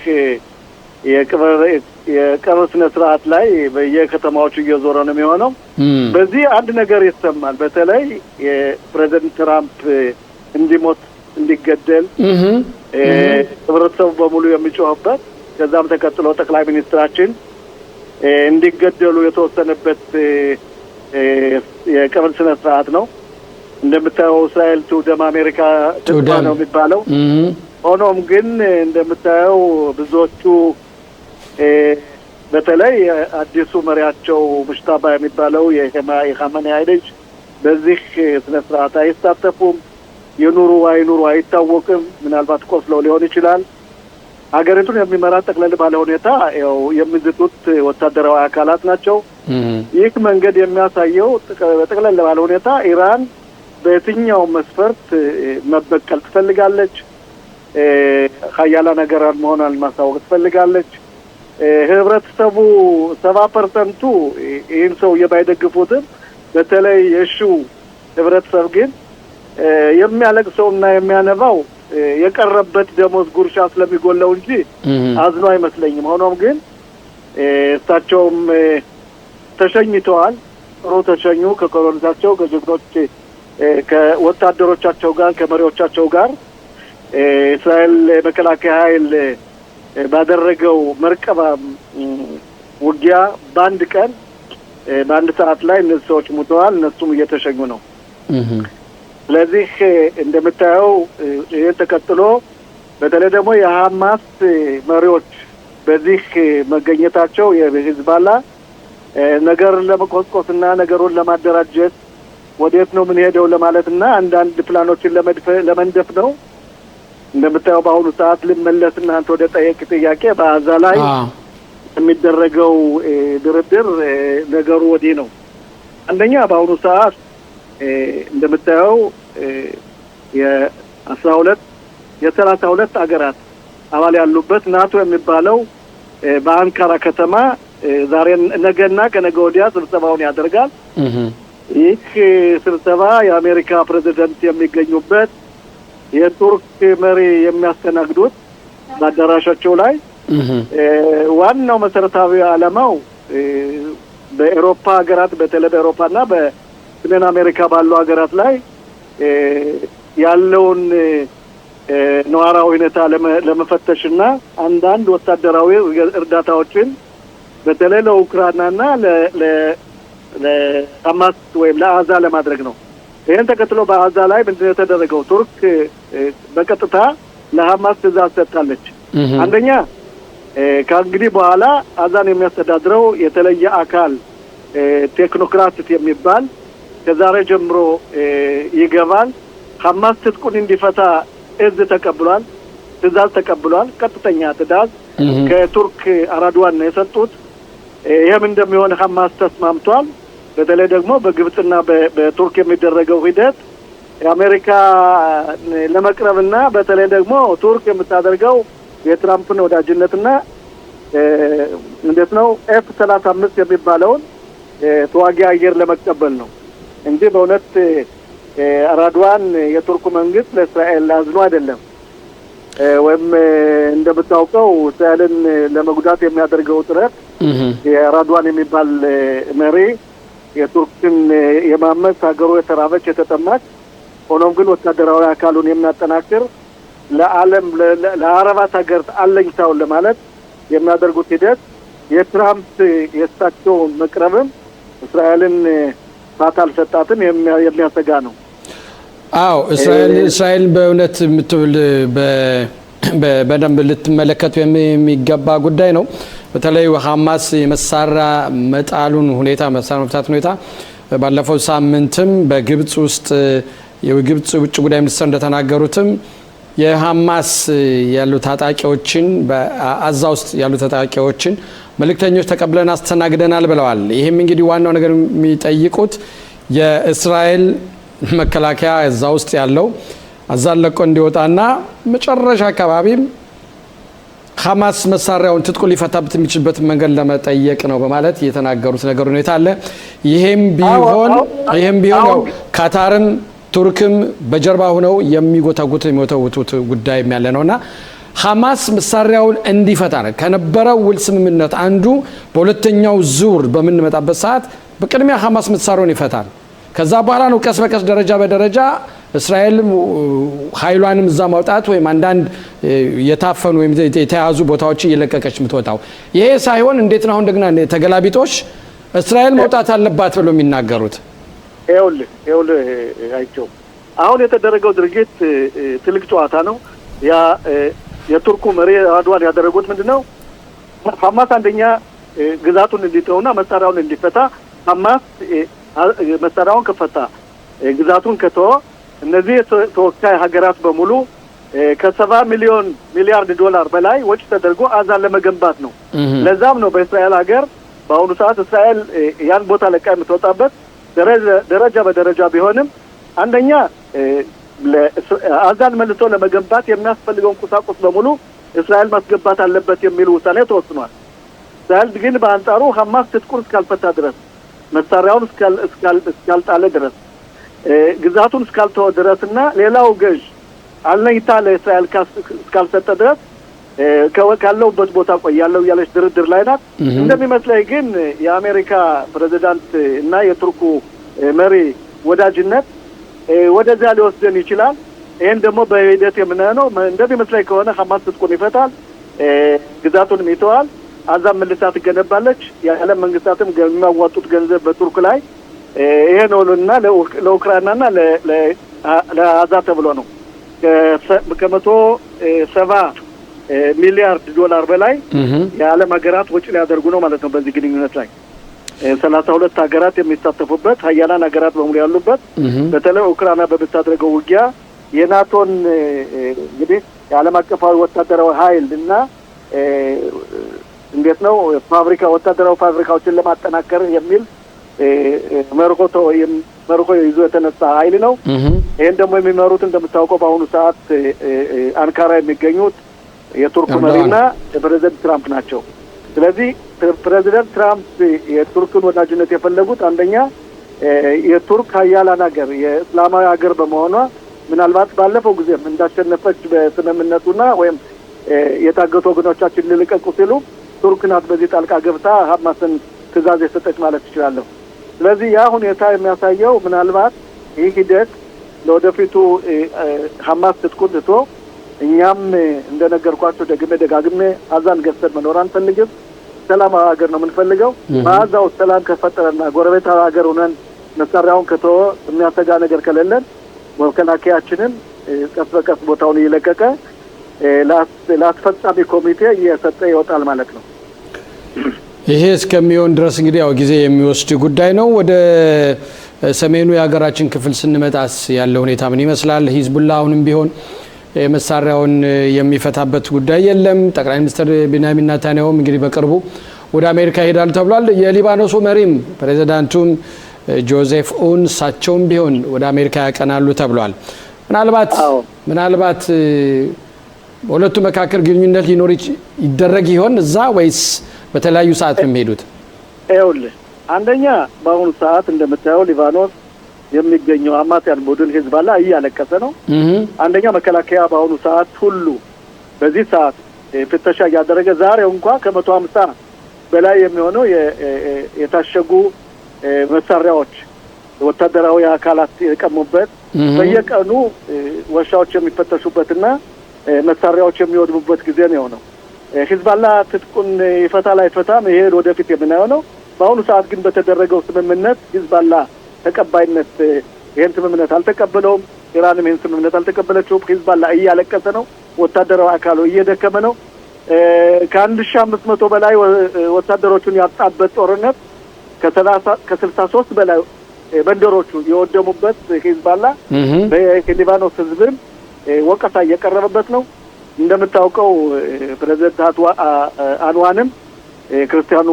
የቀብር ስነ ስርዓት ላይ በየከተማዎቹ እየዞረ ነው የሚሆነው። በዚህ አንድ ነገር ይሰማል። በተለይ የፕሬዝዳንት ትራምፕ እንዲሞት እንዲገደል ህብረተሰቡ በሙሉ የሚጮህበት ከዛም ተከትሎ ጠቅላይ ሚኒስትራችን እንዲገደሉ የተወሰነበት የቀብር ስነ ስርዓት ነው። እንደምታየው እስራኤል ትውደም አሜሪካ ትጥፋ ነው የሚባለው። ሆኖም ግን እንደምታየው ብዙዎቹ በተለይ አዲሱ መሪያቸው ሙሽታባ የሚባለው የኻሜናይ ልጅ በዚህ ስነ ስርዓት አይሳተፉም። የኑሩ አይኑሩ አይታወቅም። ምናልባት ቆስለው ሊሆን ይችላል። ሀገሪቱን የሚመራ ጠቅለል ባለ ሁኔታ ያው የሚዝቱት ወታደራዊ አካላት ናቸው። ይህ መንገድ የሚያሳየው ጠቅለል ባለ ሁኔታ ኢራን በየትኛው መስፈርት መበቀል ትፈልጋለች፣ ሀያላን ሀገራት መሆኗን ማሳወቅ ትፈልጋለች። ህብረተሰቡ 70% ይህን ሰው የማይደግፉትም በተለይ የሺው ህብረተሰብ ግን የሚያለቅሰውና የሚያነባው የቀረበት ደሞዝ ጉርሻ ስለሚጎለው እንጂ አዝኖ አይመስለኝም። ሆኖም ግን እሳቸውም ተሸኝተዋል። ጥሩ ተሸኙ። ከኮሎኔላቸው ከጀግኖች ከወታደሮቻቸው ጋር ከመሪዎቻቸው ጋር እስራኤል መከላከያ ኃይል ባደረገው መርከባ ውጊያ በአንድ ቀን በአንድ ሰዓት ላይ እነዚህ ሰዎች ሞተዋል። እነሱም እየተሸኙ ነው። ስለዚህ እንደምታየው ይሄን ተከትሎ በተለይ ደግሞ የሐማስ መሪዎች በዚህ መገኘታቸው የሂዝቦላ ነገርን ለመቆስቆስና ነገሩን ለማደራጀት ወዴት ነው ምን ሄደው ለማለትና አንዳንድ ፕላኖችን ለመንደፍ ነው። እንደምታየው በአሁኑ ሰዓት ልመለስና አንተ ወደ ጠየቅ ጥያቄ በአዛ ላይ የሚደረገው ድርድር ነገሩ ወዲህ ነው። አንደኛ በአሁኑ ሰዓት እንደምታየው የ32 ሀገራት አባል ያሉበት ናቶ የሚባለው በአንካራ ከተማ ዛሬ ነገና ከነገ ወዲያ ስብሰባውን ያደርጋል። ይህ ስብሰባ የአሜሪካ ፕሬዝዳንት የሚገኙበት የቱርክ መሪ የሚያስተናግዱት በአዳራሻቸው ላይ ዋናው መሰረታዊ ዓላማው በአውሮፓ ሀገራት በተለይ በአውሮፓና በሰሜን አሜሪካ ባሉ ሀገራት ላይ ያለውን ነዋራዊ ሁኔታ ለመፈተሽና አንዳንድ ወታደራዊ እርዳታዎችን በተለይ ለኡክራይናና ለሐማስ ወይም ለአዛ ለማድረግ ነው። ይሄን ተከትሎ በአዛ ላይ ምንድነው የተደረገው? ቱርክ በቀጥታ ለሐማስ ትዕዛዝ ሰጥታለች። አንደኛ ከእንግዲህ በኋላ አዛን የሚያስተዳድረው የተለየ አካል ቴክኖክራት የሚባል ከዛሬ ጀምሮ ይገባል። ሐማስ ትጥቁን እንዲፈታ ተቀብሏል፣ ትዕዛዝ ተቀብሏል። ቀጥተኛ ትዕዛዝ ከቱርክ አራድዋን ነው የሰጡት። ይሄም እንደሚሆን ሐማስ ተስማምቷል። በተለይ ደግሞ በግብጽና በቱርክ የሚደረገው ሂደት የአሜሪካ ለመቅረብና በተለይ ደግሞ ቱርክ የምታደርገው የትራምፕን ወዳጅነትና እንዴት ነው F-35 የሚባለውን ተዋጊ አየር ለመቀበል ነው እንጂ በእውነት ኤርዶዋን የቱርክ መንግስት ለእስራኤል አዝኖ አይደለም። ወይም እንደምታውቀው እስራኤልን ለመጉዳት የሚያደርገው ጥረት የኤርዶዋን የሚባል መሪ የቱርክን የማመስ ሀገሩ የተራበች የተጠማች ሆኖም ግን ወታደራዊ አካሉን የሚያጠናክር ለዓለም ለአረባት ሀገር አለኝታውን ለማለት የሚያደርጉት ሂደት የትራምፕ የእሳቸው መቅረብም እስራኤልን ፋታ አልሰጣትም የሚያሰጋ ነው። አዎ
እስራኤል በእውነት የምትብል በደንብ ልትመለከቱ የሚገባ ጉዳይ ነው። በተለይ ሐማስ የመሳሪያ መጣሉን ሁኔታ መሳሪያ መፍታት ሁኔታ ባለፈው ሳምንትም በግብጽ ውስጥ የግብጽ ውጭ ጉዳይ ሚኒስትር እንደተናገሩትም የሐማስ ያሉ ታጣቂዎችን በአዛ ውስጥ ያሉ ታጣቂዎችን መልእክተኞች ተቀብለን አስተናግደናል ብለዋል። ይሄም እንግዲህ ዋናው ነገር የሚጠይቁት የእስራኤል መከላከያ እዛ ውስጥ ያለው አዛን ለቆ እንዲወጣና መጨረሻ አካባቢም ሐማስ መሳሪያውን ትጥቁ ሊፈታበት የሚችልበት መንገድ ለመጠየቅ ነው በማለት የተናገሩት ነገር ሁኔታ አለ። ይሄም ቢሆን ያው ካታርም ቱርክም በጀርባ ሆነው የሚወተውቱት ጉዳይ ያለ ነውና ሐማስ መሳሪያውን እንዲፈታ ነው ከነበረው ውል ስምምነት አንዱ። በሁለተኛው ዙር በምንመጣበት ሰዓት በቅድሚያ ሐማስ መሳሪያውን ይፈታል። ከዛ በኋላ ነው ቀስ በቀስ ደረጃ በደረጃ እስራኤል ኃይሏንም እዛ ማውጣት ወይም አንዳንድ የታፈኑ ወይም የተያዙ ቦታዎች እየለቀቀች የምትወጣው። ይሄ ሳይሆን እንዴት ነው አሁን ደግና ተገላቢጦሽ እስራኤል መውጣት አለባት ብለው የሚናገሩት?
ይኸውልህ አይቸው አሁን የተደረገው ድርጊት ትልቅ ጨዋታ ነው። ያ የቱርኩ መሪ ኤርዶዋን ያደረጉት ምንድነው? ሐማስ አንደኛ ግዛቱን እንዲተውና መሳሪያውን እንዲፈታ ሐማስ መሳሪያውን ከፈታ ግዛቱን ከተወ እነዚህ ተወካይ ሀገራት በሙሉ ከ70 ሚሊያርድ ዶላር በላይ ወጪ ተደርጎ አዛን ለመገንባት ነው። ለዛም ነው በእስራኤል ሀገር በአሁኑ ሰዓት እስራኤል ያን ቦታ ለቃ የምትወጣበት ደረጃ በደረጃ ቢሆንም አንደኛ አዛን መልሶ ለመገንባት የሚያስፈልገውን ቁሳቁስ በሙሉ እስራኤል ማስገባት አለበት የሚል ውሳኔ ተወስኗል። እስራኤል ግን በአንጻሩ ሐማስ ትጥቁን እስካልፈታ ድረስ መሳሪያውን እስካልጣለ ድረስ ግዛቱን እስካልተወ ድረስና ሌላው ገዥ አለኝታ ለእስራኤል እስካልሰጠ ድረስ ካለውበት ቦታ ቆያለሁ ያለች ድርድር ላይ ናት። እንደሚመስለኝ ግን የአሜሪካ ፕሬዝዳንት እና የቱርኩ መሪ ወዳጅነት ወደዛ ሊወስደን ይችላል። ይሄን ደግሞ በሂደት የምናየው እንደሚመስለኝ ከሆነ ሐማስ ትጥቁን ይፈታል፣ ግዛቱንም ይተዋል፣ አዛም መልሳ ትገነባለች። የዓለም መንግስታትም የሚያዋጡት ገንዘብ በቱርክ ላይ ይሄ ነውና ለኡክራይናና ለአዛ ተብሎ ነው ከ170 ሚሊያርድ ዶላር በላይ የዓለም ሀገራት ወጪ ሊያደርጉ ነው ማለት ነው። በዚህ ግንኙነት ላይ 32 ሀገራት የሚሳተፉበት ሀያላን ሀገራት በሙሉ ያሉበት በተለይ ኡክራይና በምታደርገው ውጊያ የናቶን እንግዲህ የዓለም አቀፋዊ ወታደራዊ ኃይል እና እንዴት ነው ወታደራዊ ፋብሪካዎችን ለማጠናከር የሚል መርሆ ይዞ የተነሳ ኃይል ነው። ይሄን ደግሞ የሚመሩት እንደምታውቀው በአሁኑ ሰዓት አንካራ የሚገኙት የቱርክ መሪና ፕሬዝዳንት ትራምፕ ናቸው። ስለዚህ ፕሬዝዳንት ትራምፕ የቱርክን ወዳጅነት የፈለጉት አንደኛ የቱርክ ሀያላን ሀገር የእስላማዊ ሀገር በመሆኗ ምናልባት ባለፈው ጊዜም እንዳሸነፈች በስምምነቱና ወይም የታገቱ ወገኖቻችን ልልቀቁ ሲሉ ቱርክ ናት በዚህ ጣልቃ ገብታ ሐማስን ትዕዛዝ የሰጠች ማለት ትችላለሁ። ስለዚህ ያ ሁኔታ የሚያሳየው ምናልባት ይህ ሂደት ለወደፊቱ ሐማስ ትጥቁን ትቶ እኛም እንደነገርኳቸው ደጋግሜ አዛን ገዝተን መኖር አንፈልግም። ሰላማዊ ሀገር ነው የምንፈልገው። በአዛ ውስጥ ሰላም ከፈጠረና ጎረቤታዊ ሀገር ሆነን መሳሪያውን ከተወ የሚያሰጋ ነገር ከሌለን መከላከያችንን ቀስ በቀስ ቦታውን እየለቀቀ ለአስፈጻሚ ኮሚቴ እየሰጠ ይወጣል ማለት ነው።
ይሄ እስከሚሆን ድረስ እንግዲህ ያው ጊዜ የሚወስድ ጉዳይ ነው። ወደ ሰሜኑ የሀገራችን ክፍል ስንመጣስ ያለው ሁኔታ ምን ይመስላል? ሂዝቡላ አሁንም ቢሆን መሳሪያውን የሚፈታበት ጉዳይ የለም። ጠቅላይ ሚኒስትር ቤንያሚን ኔታንያሁም እንግዲህ በቅርቡ ወደ አሜሪካ ይሄዳሉ ተብሏል። የሊባኖሱ መሪም ፕሬዝዳንቱም ጆዜፍ ኡን እሳቸውም ቢሆን ወደ አሜሪካ ያቀናሉ ተብሏል። ምናልባት በሁለቱ መካከል ግንኙነት ሊኖር ይደረግ ይሆን እዛ ወይስ በተለያዩ ሰዓት ነው የሚሄዱት?
ይኸውልህ አንደኛ በአሁኑ ሰዓት እንደምታየው ሊባኖስ የሚገኘው አማጽያን ቡድን ሂዝቦላ እያለቀሰ ነው። አንደኛ መከላከያ በአሁኑ ሰዓት ሁሉ በዚህ ሰዓት ፍተሻ እያደረገ ዛሬው እንኳን ከ150 በላይ የሚሆነው የታሸጉ መሳሪያዎች ወታደራዊ አካላት የቀሙበት በየቀኑ ወሻዎች የሚፈተሹበትና መሳሪያዎች የሚወድሙበት ጊዜ ነው። ሂዝቦላ ትጥቁን ይፈታል አይፈታም ይሄ ወደፊት የምናየው ነው። በአሁኑ ሰዓት ግን በተደረገው ስምምነት ሂዝቦላ ተቀባይነት ይሄን ስምምነት አልተቀበለውም። ኢራንም ይሄን ስምምነት አልተቀበለችውም። ሂዝቦላ እያለቀሰ ነው። ወታደራዊ አካሉ እየደከመ ነው። ከ1500 በላይ ወታደሮቹን ያጣበት ጦርነት ከ63 በላይ መንደሮቹ የወደሙበት ሂዝቦላ በሊባኖስ ህዝብም ወቀሳ እየቀረበበት ነው። እንደምታውቀው ፕሬዝዳንት አንዋንም ክርስቲያኑ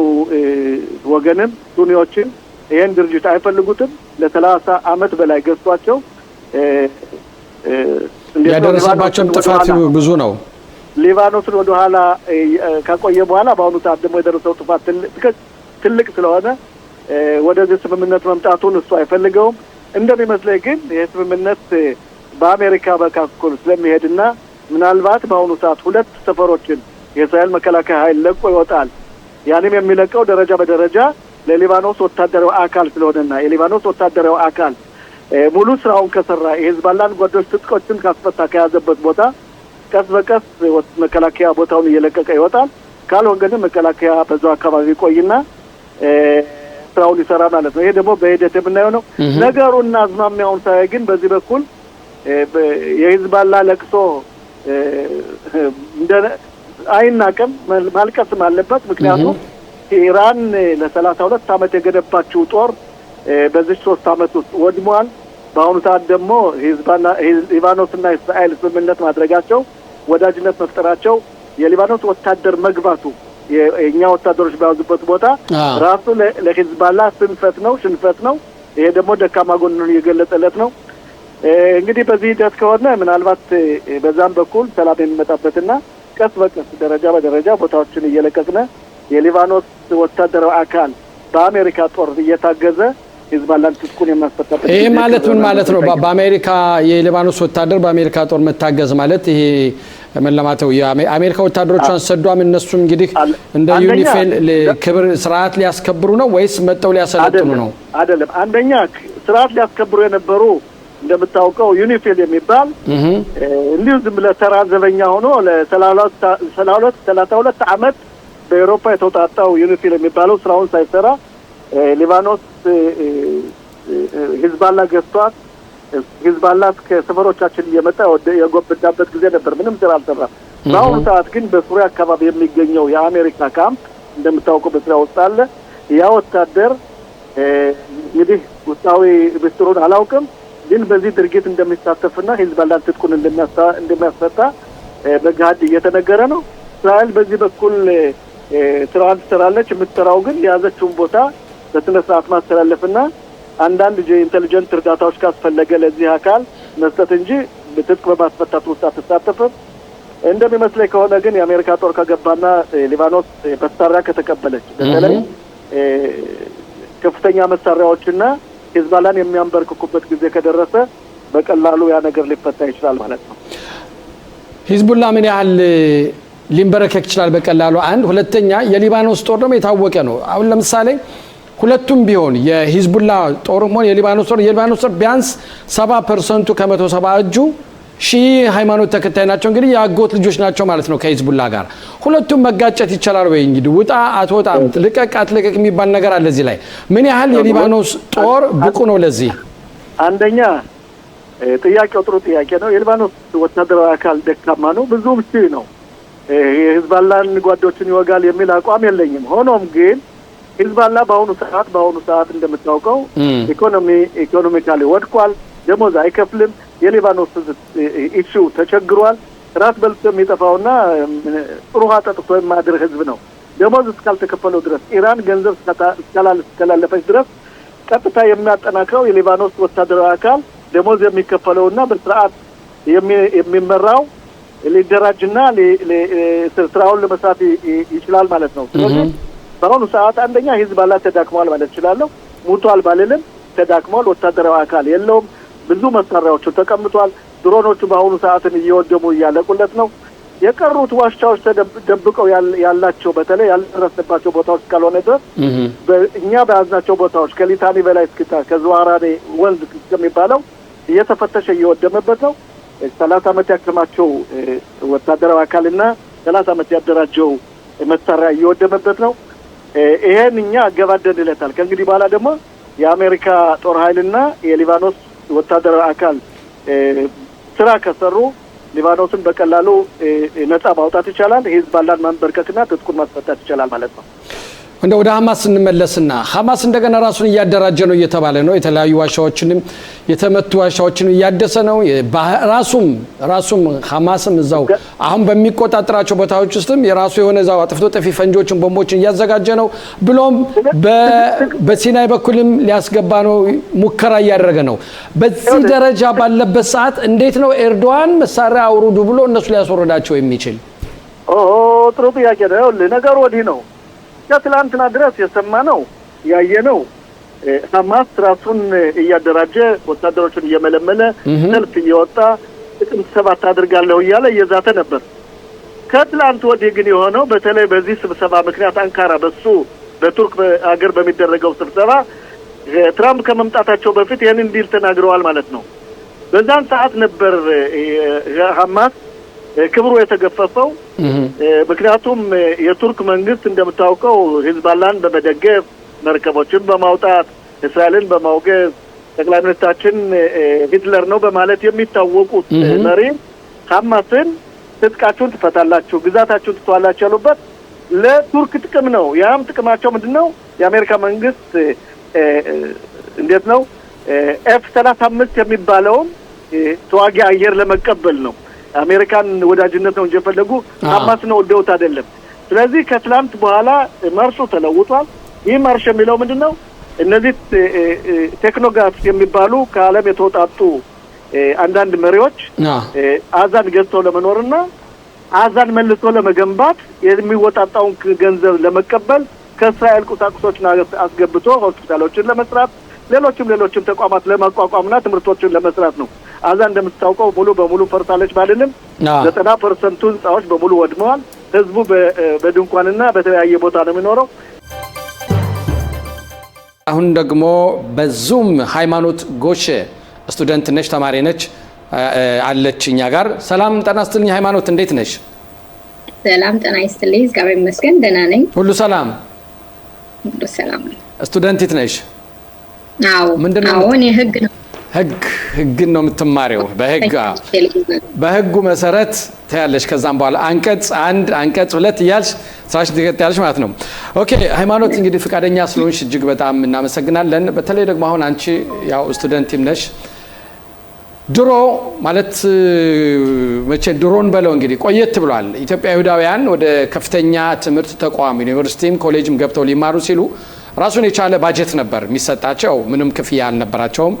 ወገንም ሱኒዎችን ይሄን ድርጅት አይፈልጉትም። ለ30 አመት በላይ ገዝቷቸው
ያደረሰባቸው ጥፋት ብዙ ነው።
ሊባኖስን ወደ ኋላ ካቆየ በኋላ በአሁኑ ሰዓት ደግሞ የደረሰው ጥፋት ትልቅ ስለሆነ ወደዚህ ስምምነት መምጣቱን እሱ አይፈልገውም። እንደሚመስለኝ ግን ይሄ ስምምነት በአሜሪካ በኩል ስለሚሄድና ምናልባት በአሁኑ ሰዓት 2 ሰፈሮችን የእስራኤል መከላከያ ኃይል ለቆ ይወጣል። ያንም የሚለቀው ደረጃ በደረጃ ለሊባኖስ ወታደራዊ አካል ስለሆነና የሊባኖስ ወታደራዊ አካል ሙሉ ስራውን ከሰራ የሂዝቦላን ጓዶች ትጥቆችን ካስፈታ ከያዘበት ቦታ ቀስ በቀስ መከላከያ ቦታውን እየለቀቀ ይወጣል። ካልሆነ ግን መከላከያ በዛው አካባቢ ቆይና ስራውን ይሰራ ማለት ነው። ይሄ ደግሞ በሂደት የምናየው ነው። ነገሩና አዝማሚያውን ሳይ ግን በዚህ በኩል የሂዝቦላ ለቅሶ እንደ አይናቀም ማልቀስም አለበት። ምክንያቱም ኢራን ለ32 አመት የገነባችው ጦር በዚህ 3 አመት ውስጥ ወድሟል። በአሁኑ ሰዓት ደግሞ ሊባኖስና እስራኤል ስምምነት ማድረጋቸው ወዳጅነት መፍጠራቸው የሊባኖስ ወታደር መግባቱ የኛ ወታደሮች በያዙበት ቦታ ራሱ ለሂዝቦላ ሽንፈት ነው። ይሄ ደግሞ ደካማ ጎኑን እየገለጸለት ነው። እንግዲህ በዚህ ሂደት ከሆነ ምናልባት በዛም በኩል ሰላም የሚመጣበትና ቀስ በቀስ ደረጃ በደረጃ ቦታዎችን እየለቀቅነ የሊባኖስ ወታደራዊ አካል በአሜሪካ ጦር እየታገዘ ሂዝቦላን ትጥቁን የሚያስፈታበት
ይሄ ማለት ምን ማለት ነው? በአሜሪካ የሊባኖስ ወታደር በአሜሪካ ጦር መታገዝ ማለት ይሄ መለማተው የአሜሪካ ወታደሮቿን ሰዷም እነሱም እንግዲህ እንደ ዩኒፌል ክብር ስርዓት ሊያስከብሩ ነው ወይስ መጣው ሊያሰለጥኑ ነው?
አይደለም። አንደኛ ስርዓት ሊያስከብሩ የነበሩ እንደምታውቀው ዩኒፌል የሚባል እንዲሁ ዝም ብለህ ተራ ዘበኛ ሆኖ ለ32 አመት በአውሮፓ የተውጣጣው ዩኒፌል የሚባለው ስራውን ሳይሰራ ሊባኖስ ሂዝቦላ ገዝቷት ሂዝቦላ ከሰፈሮቻችን እየመጣ የጎበዳበት ጊዜ ነበር። ምንም ስራ አልሰራም። በአሁኑ ሰዓት ግን በሱሪያ አካባቢ የሚገኘው የአሜሪካ ካምፕ እንደምታውቀው በሱሪያ ውስጥ አለ። ያ ወታደር እንግዲህ ውስጣዊ ምስጢሩን አላውቅም፣ ግን በዚህ ድርጊት እንደሚሳተፍና ሂዝቦላን ትጥቁን እንደሚያስፈታ በጋድ እየተነገረ ነው። እስራኤል በዚህ በኩል ስራዋን ትሰራለች። የምትሰራው ግን የያዘችውን ቦታ በስነ ስርዓት ማስተላለፍና አንዳንድ የኢንተሊጀንት እርዳታዎች ካስፈለገ ለዚህ አካል መስጠት እንጂ ትጥቅ በማስፈታት ውስጥ አትሳተፍም። እንደሚመስለኝ ከሆነ ግን የአሜሪካ ጦር ከገባና ሊባኖስ መሳሪያ ከተቀበለች በተለይ ከፍተኛ መሳሪያዎችና ሂዝቦላን የሚያንበርክኩበት ጊዜ ከደረሰ በቀላሉ ያ ነገር ሊፈታ ይችላል ማለት ነው።
ሂዝቦላ ምን ያህል ሊንበረከክ ይችላል በቀላሉ? አንድ ሁለተኛ የሊባኖስ ጦር ደግሞ የታወቀ ነው። አሁን ለምሳሌ ሁለቱም ቢሆን የሂዝቦላ ጦርም ሆነ የሊባኖስ ጦር ቢያንስ 70% ከ170 እጁ ሺህ ሃይማኖት ተከታይ ናቸው። እንግዲህ የአጎት ልጆች ናቸው ማለት ነው ከሂዝቦላ ጋር። ሁለቱም መጋጨት ይችላል ወይ? እንግዲህ ውጣ አትወጣም፣ ልቀቅ አትልቀቅ የሚባል ነገር አለ እዚህ ላይ። ምን ያህል የሊባኖስ ጦር ብቁ ነው ለዚህ?
አንደኛ ጥያቄው ጥሩ ጥያቄ ነው። የሊባኖስ ወታደራዊ አካል ደካማ ነው፣ ብዙም ሺህ ነው። የሂዝቦላን ጓዶችን ይወጋል የሚል አቋም የለኝም። ሆኖም ግን ሂዝቦላ በአሁኑ ሰዓት እንደምታውቀው ኢኮኖሚካሊ ወድቋል። ደሞዝ አይከፍልም። የሊባኖስ ኢሹ ተቸግሯል። ራስ በልቶ የሚጠፋውና ጥሩ ውሃ ጠጥቶ የማያድር ህዝብ ነው። ደሞዝ እስካልተከፈለው ድረስ ኢራን ገንዘብ እስካላለፈች ድረስ ቀጥታ የሚያጠናክረው የሊባኖስ ወታደራዊ አካል ደሞዝ የሚከፈለውና በስርዓት የሚመራው ሊደራጅና ስራውን ለመስራት ይችላል ማለት ነው። ስለዚህ በአሁኑ ሰዓት አንደኛ ሂዝቦላ ተዳክሟል ማለት ይችላል። ሙቷል ባልልም ተዳክሟል። ወታደራዊ አካል የለውም። ብዙ መሳሪያዎቹ ተቀምጧል። ድሮኖቹ በአሁኑ ሰዓትን እየወደሙ እያለቁለት ነው። የቀሩት ዋሻዎች ተደብቀው ያላቸው በተለይ ያልደረስንባቸው ቦታዎች ካልሆነ ድረስ እኛ በያዝናቸው ቦታዎች ከሊታኒ በላይ እስክታ ከዝዋራኔ ወንዝ እስከሚባለው እየተፈተሸ እየወደመበት ነው። 30 ዓመት ያከማቸው ወታደራዊ አካልና 30 ዓመት ያደራጀው መሳሪያ እየወደመበት ነው። ይሄን እኛ አገባደንለታል። ከእንግዲህ በኋላ ደግሞ የአሜሪካ ጦር ኃይልና የሊባኖስ ወታደራዊ አካል ስራ ከሰሩ ሊባኖስን በቀላሉ ነጻ ማውጣት ይቻላል። ሂዝቦላን ማንበርከክና ትጥቁን ማስፈታት ይቻላል ማለት ነው።
እንደ ወደ ሐማስ እንመለስና ሐማስ እንደገና ራሱን እያደራጀ ነው እየተባለ ነው። የተለያዩ ዋሻዎችንም የተመቱ ዋሻዎችንም እያደሰ ነው። ራሱም ሐማስም እዛው አሁን በሚቆጣጠራቸው ቦታዎች ውስጥም የራሱ የሆነ እዛው አጥፍቶ ጠፊ ፈንጆችን ቦምቦችን እያዘጋጀ ነው። ብሎም በሲናይ በኩልም ሊያስገባ ነው ሙከራ እያደረገ ነው። በዚህ ደረጃ ባለበት ሰዓት እንዴት ነው ኤርዶዋን መሳሪያ አውርዱ ብሎ እነሱ ሊያስወርዳቸው የሚችል?
ጥሩ ጥያቄ ነው። ነገሩ ወዲህ ነው። ከትላንትና ድረስ የሰማነው ያየነው ሐማስ ራሱን እያደራጀ ወታደሮችን እየመለመለ ሰልፍ እየወጣ ጥቅምት 7 አድርጋለሁ እያለ እየዛተ ነበር። ከትላንት ወዲህ ግን የሆነው በተለይ በዚህ ስብሰባ ምክንያት አንካራ በቱርክ ሀገር በሚደረገው ስብሰባ ትራምፕ ከመምጣታቸው በፊት ይህን እንዲል ተናግረዋል ማለት ነው። በዛን ሰዓት ነበር ሐማስ ክብሩ የተገፈፈው። ምክንያቱም የቱርክ መንግስት እንደምታውቀው ሂዝቦላን በመደገፍ መርከቦችን በማውጣት እስራኤልን በማውገዝ ጠቅላይ ሚኒስትራችን ሂትለር ነው በማለት የሚታወቁት መሪ ሐማስን ትጥቃችሁን ትፈታላችሁ፣ ግዛታችሁን ትተዋላችሁ ያሉበት ለቱርክ ጥቅም ነው። ያም ጥቅማቸው ምንድነው? የአሜሪካ መንግስት እንዴት ነው F-35 የሚባለውን ተዋጊ አየር ለመቀበል ነው። አሜሪካን ወዳጅነት ነው እንጂ የፈለጉ ሐማስ ነው ወደውት አይደለም። ስለዚህ ከትላንት በኋላ ማርሹ ተለውጧል። ይህ ማርሽ የሚለው ምንድነው? እነዚህ ቴክኖክራትስ የሚባሉ ከዓለም የተወጣጡ አንዳንድ መሪዎች አዛን ገዝተው ለመኖርና አዛን መልሶ ለመገንባት የሚወጣጣውን ገንዘብ ለመቀበል ከእስራኤል ቁሳቁሶችን አስገብቶ ሆስፒታሎችን ለመስራት ሌሎችም ተቋማት ለማቋቋምና ትምህርቶችን ለመስራት ነው። አዛ እንደምታውቀው ሙሉ በሙሉ ፈርሳለች ባልልም 90% ህንጻዎች በሙሉ ወድመዋል። ህዝቡ በድንኳንና በተለያየ ቦታ ነው የሚኖረው።
አሁን ደግሞ በዙም ሃይማኖት ጎሼ ስቱደንት ነች፣ ተማሪ ነች አለች እኛ ጋር። ሰላም ጤና ይስጥልኝ ሃይማኖት፣ እንዴት ነሽ?
ሰላም ጤና ይስጥልኝ፣ እግዚአብሔር ይመስገን ደህና ነኝ።
ሁሉ ሰላም?
ሁሉ ሰላም።
ስቱደንት ነሽ?
አዎ። አሁን የህግ ነው ህግ ነው የምትማሪው። በህጉ መሰረት ታያለሽ። ከዛም በኋላ አንቀጽ 1 አንቀጽ 2 እያልሽ ስራሽን ትቀጥያለሽ ማለት ነው። ኦኬ ሃይማኖት፣ እንግዲህ ፍቃደኛ ስለሆንሽ እጅግ በጣም እናመሰግናለን። በተለይ ደግሞ አሁን አንቺ ያው ስቱደንትም ነሽ። ድሮ ማለት መቼ ድሮን በለው እንግዲህ ቆየት ብሏል። ኢትዮጵያ ይሁዳውያን ወደ ከፍተኛ ትምህርት ተቋም ዩኒቨርሲቲም ኮሌጅም ገብተው ሊማሩ ሲሉ ራሱን የቻለ ባጀት ነበር የሚሰጣቸው። ምንም ክፍያ አልነበራቸውም።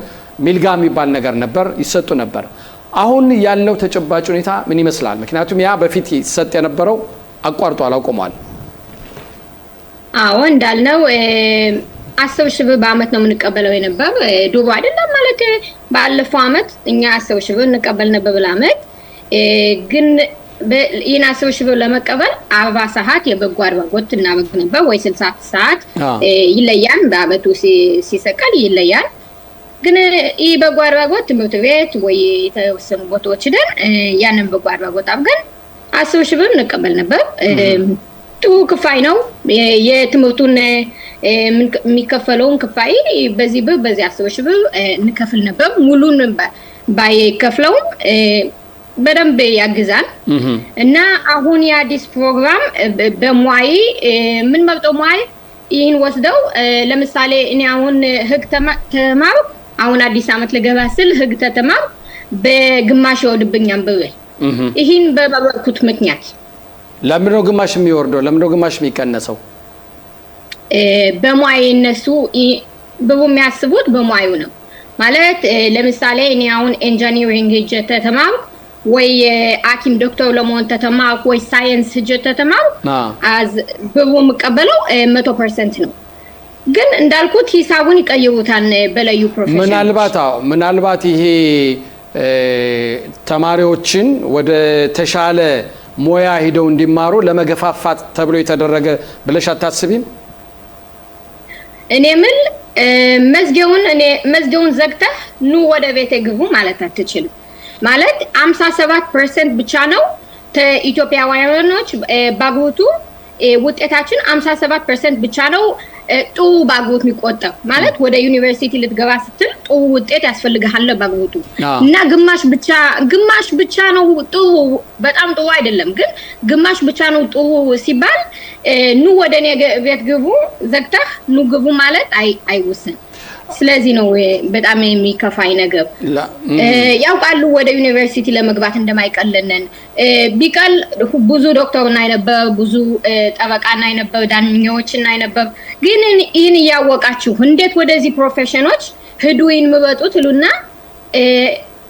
ሚልጋ የሚባል ነገር ነበር፣ ይሰጡ ነበር። አሁን ያለው ተጨባጭ ሁኔታ ምን ይመስላል? ምክንያቱም ያ በፊት ይሰጥ የነበረው አቋርጧል፣ አቆሟል። አዎ እንዳልነው 10,000 ብር በአመት ነው የምንቀበለው የነበር። ድሮ አይደለም ማለት ባለፈው አመት እኛ 10,000 ብር እንቀበል ነበር በአመት። ግን ይህን 10,000 ብር ለመቀበል 40 ሰዓት የበጎ አድራጎት እናደርግ ነበር፣ ወይ 60 ሰዓት ይለያል። በአመቱ ሲሰቀል ይለያል። ግን ይህ በጎ አድራጎት ትምህርት ቤት ወይ የተወሰኑ ቦታዎች ደን ያንን በጎ አድራጎት አብገን 10,000 ብር እንቀበል ነበር። ጥሩ ክፋይ ነው። የትምህርቱን የሚከፈለውን ክፋይ በዚህ ብር በዚህ 10,000 ብር እንከፍል ነበር። ሙሉን ባይከፍለውም በደንብ ያግዛል። እና አሁን የአዲስ ፕሮግራም በሙያይ ምን መርጠው ሙያይ ይህን ወስደው ለምሳሌ እኔ አሁን ህግ ተማሩ አሁን አዲስ አመት ለገባ ስል ህግ ተማሩ በግማሽ ወድብኛም ብር ይህን በመረኩት ምክንያት
ለምን ነው ግማሽ የሚወርደው? ለምን ነው ግማሽ የሚቀነሰው?
በሙያይ እነሱ ብሩ የሚያስቡት በሙያዩ ነው ማለት። ለምሳሌ እኔ አሁን ኢንጂነሪንግ ተማሩ
ወይ ሐኪም ዶክተር ለመሆን ተተማርኩ ወይ ሳይንስ ሄጄ ተተማርኩ አዝ ግቡ መቀበለው 100% ነው ግን እንዳልኩት ሂሳቡን ይቀይሩታል በለዩ ፕሮፌሽን
ምናልባት ይሄ ተማሪዎችን ወደ ተሻለ ሞያ ሄደው እንዲማሩ ለመገፋፋት ተብሎ የተደረገ ብለሽ አታስቢም?
እኔ ምን መዝጊያውን ዘግተህ ኑ ወደ ቤት ግቡ ማለት አትችልም ማለት 57% ብቻ ነው ኢትዮጵያውያኖች ባግሩቱ ውጤታችን 57% ብቻ ነው ጥሩ ባግሩት የሚቆጠር ማለት ወደ ዩኒቨርሲቲ ልትገባ ስትል ጥሩ ውጤት ያስፈልጋል ባግሩቱ እና ግማሽ ብቻ ነው ጥሩ በጣም ጥሩ አይደለም ግን ግማሽ ብቻ ነው ጥሩ ሲባል ኑ ወደ እኔ ቤት ግቡ ዘግተህ ኑ ግቡ ማለት አይወሰን ስለዚህ ነው በጣም የሚከፋይ ነገር ያውቃሉ ወደ ዩኒቨርሲቲ ለመግባት እንደማይቀለነን ቢቀል ብዙ ዶክተርና አይነበር ብዙ ጠበቃና አይነበር ዳንኛዎችና አይነበር ግን ይህን ያወቃችሁ እንዴት ወደዚህ ፕሮፌሽኖች ሄዱይን መበጡትሉና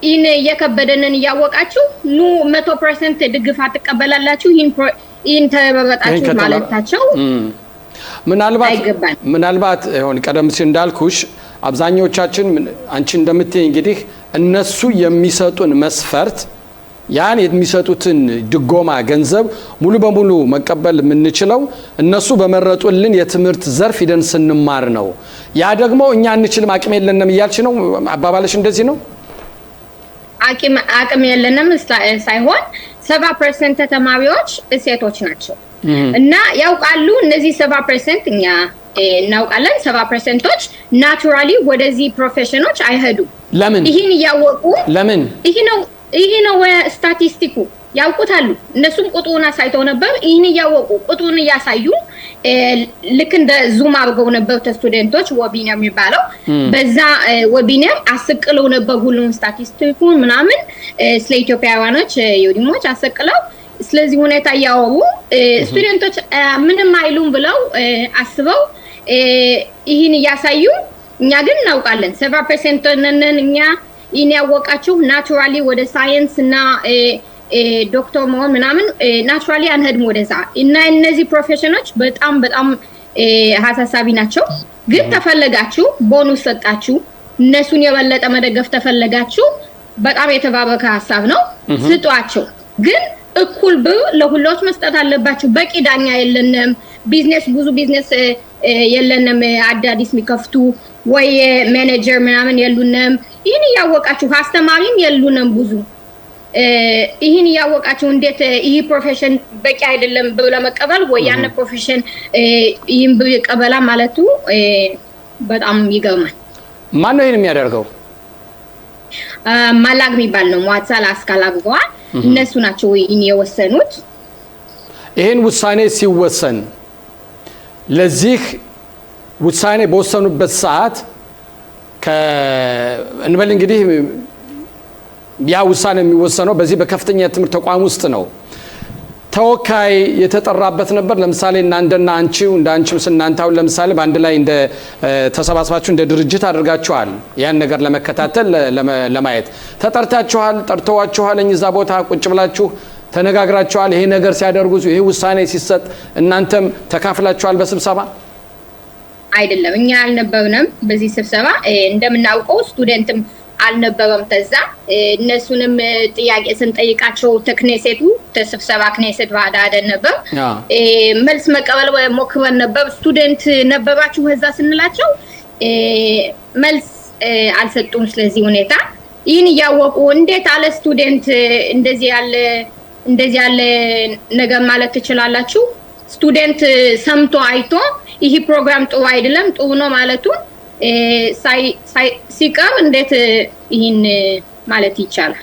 ይህን የከበደንን ያወቃችሁ ኑ 100% ድግፋት ተቀበላላችሁ ይህን ተበበጣችሁ ማለታቸው
ምናልባት ሆነ ቀደም ሲል እንዳልኩሽ አብዛኞቻችን አንቺ እንደምትይ እንግዲህ እነሱ የሚሰጡን መስፈርት ያን የሚሰጡትን ድጎማ ገንዘብ ሙሉ በሙሉ መቀበል የምንችለው እነሱ በመረጡልን የትምህርት ዘርፍ ሂደን ስንማር ነው ያ ደግሞ እኛ እንችልም አቅም የለንም እያልሽ ነው አባባለሽ እንደዚህ ነው
አቅም የለንም ሳይሆን 70% ተማሪዎች ሴቶች ናቸው እና ያውቃሉ እነዚህ 70% እኛ እናውቃለን 70%ቶች ናቹራሊ ወደዚህ ፕሮፌሽኖች አይሄዱ
ለምን
ይሄን ያወቁ
ለምን
ይሄ ነው ስታቲስቲኩ ያውቁታሉ እነሱም ቁጥሩን አሳይተው ነበር ይሄን ያወቁ ቁጥሩን ያሳዩ ልክ እንደ ዙም አድርገው ነበር ስቱደንቶች ወቢነር የሚባለው በዛ ወቢነር አስቀለው ነበር ሁሉም ስታቲስቲኩን ምናምን ስለ ኢትዮጵያውያኖች የዲሞች አስቀለው ስለዚህ ሁኔታ ያወሩ ስቱደንቶች ምንም አይሉም ብለው አስበው ይሄን ያሳዩ እኛ ግን እናውቃለን 70% ነን እኛ ይሄን ያወቃችሁ ናቹራሊ ወደ ሳይንስ እና ዶክተር መሆን ምናምን ናቹራሊ አንሄድም ወደዛ እና እነዚህ ፕሮፌሽኖች በጣም ሀሳሳቢ ናቸው ግን ተፈለጋችሁ ቦኑስ ሰጣችሁ እነሱን የበለጠ መደገፍ ተፈለጋችሁ በጣም የተባበከ ሐሳብ ነው ስጧቸው ግን እኩል ለሁሉም መስጠት አለባችሁ በቂ ዳኛ የለንም ብዙ ቢዝነስ የለንም አዳዲስ የሚከፍቱ ወይ ማኔጀር ምናምን የሉንም ይሄን ያወቃችሁ አስተማሪም የሉንም ብዙ ይሄን ያወቃችሁ እንዴት ይሄ ፕሮፌሽን በቂ አይደለም ብሎ መቀበል ወይ ያን ፕሮፌሽን ይሄን በቀበላ ማለቱ በጣም ይገርማል
ማን ነው ይሄን የሚያደርገው
ማላግ የሚባል ነው ሟጻላ አስካላግዋ እነሱ ናቸው ይሄን የወሰኑት
ይሄን ውሳኔ ሲወሰን ለዚህ ውሳኔ በወሰኑበት ሰዓት እንበል እንግዲህ ያ ውሳኔ የሚወሰነው በዚህ በከፍተኛ ትምህርት ተቋም ውስጥ ነው ተወካይ የተጠራበት ነበር ለምሳሌ እናንተና አንቺም ስናንታው ለምሳሌ በአንድ ላይ እንደ ተሰባስባችሁ እንደ ድርጅት አድርጋችኋል ያን ነገር ለመከታተል ለማየት ተጠርታችኋል ጠርተዋችኋል እዛ ቦታ ቁጭ ብላችሁ ተነጋግራችኋል ይሄ ነገር ሲያደርጉ ይሄ ውሳኔ ሲሰጥ እናንተም ተካፍላችኋል በስብሰባ
አይደለም እኛ አልነበርንም በዚህ ስብሰባ እንደምናውቀው ስቱደንትም አልነበረም ተዛ እነሱንም ጥያቄ ስንጠይቃቸው ተክኔሴቱ ተስብሰባ ክኔሴት ባዳደ ነበር መልስ መቀበል ሞክረን ነበር ስቱደንት ነበራችሁ እዛ ስንላቸው መልስ አልሰጡም ስለዚህ ሁኔታ ይህን ያወቁ እንዴት አለ ስቱደንት እንደዚህ ያለ ነገር ማለት ትችላላችሁ ስቱደንት ሰምቶ አይቶ ይሄ ፕሮግራም ጥሩ አይደለም ጥሩ ነው ማለቱ ሲቀር እንዴት ይሄን ማለት ይቻላል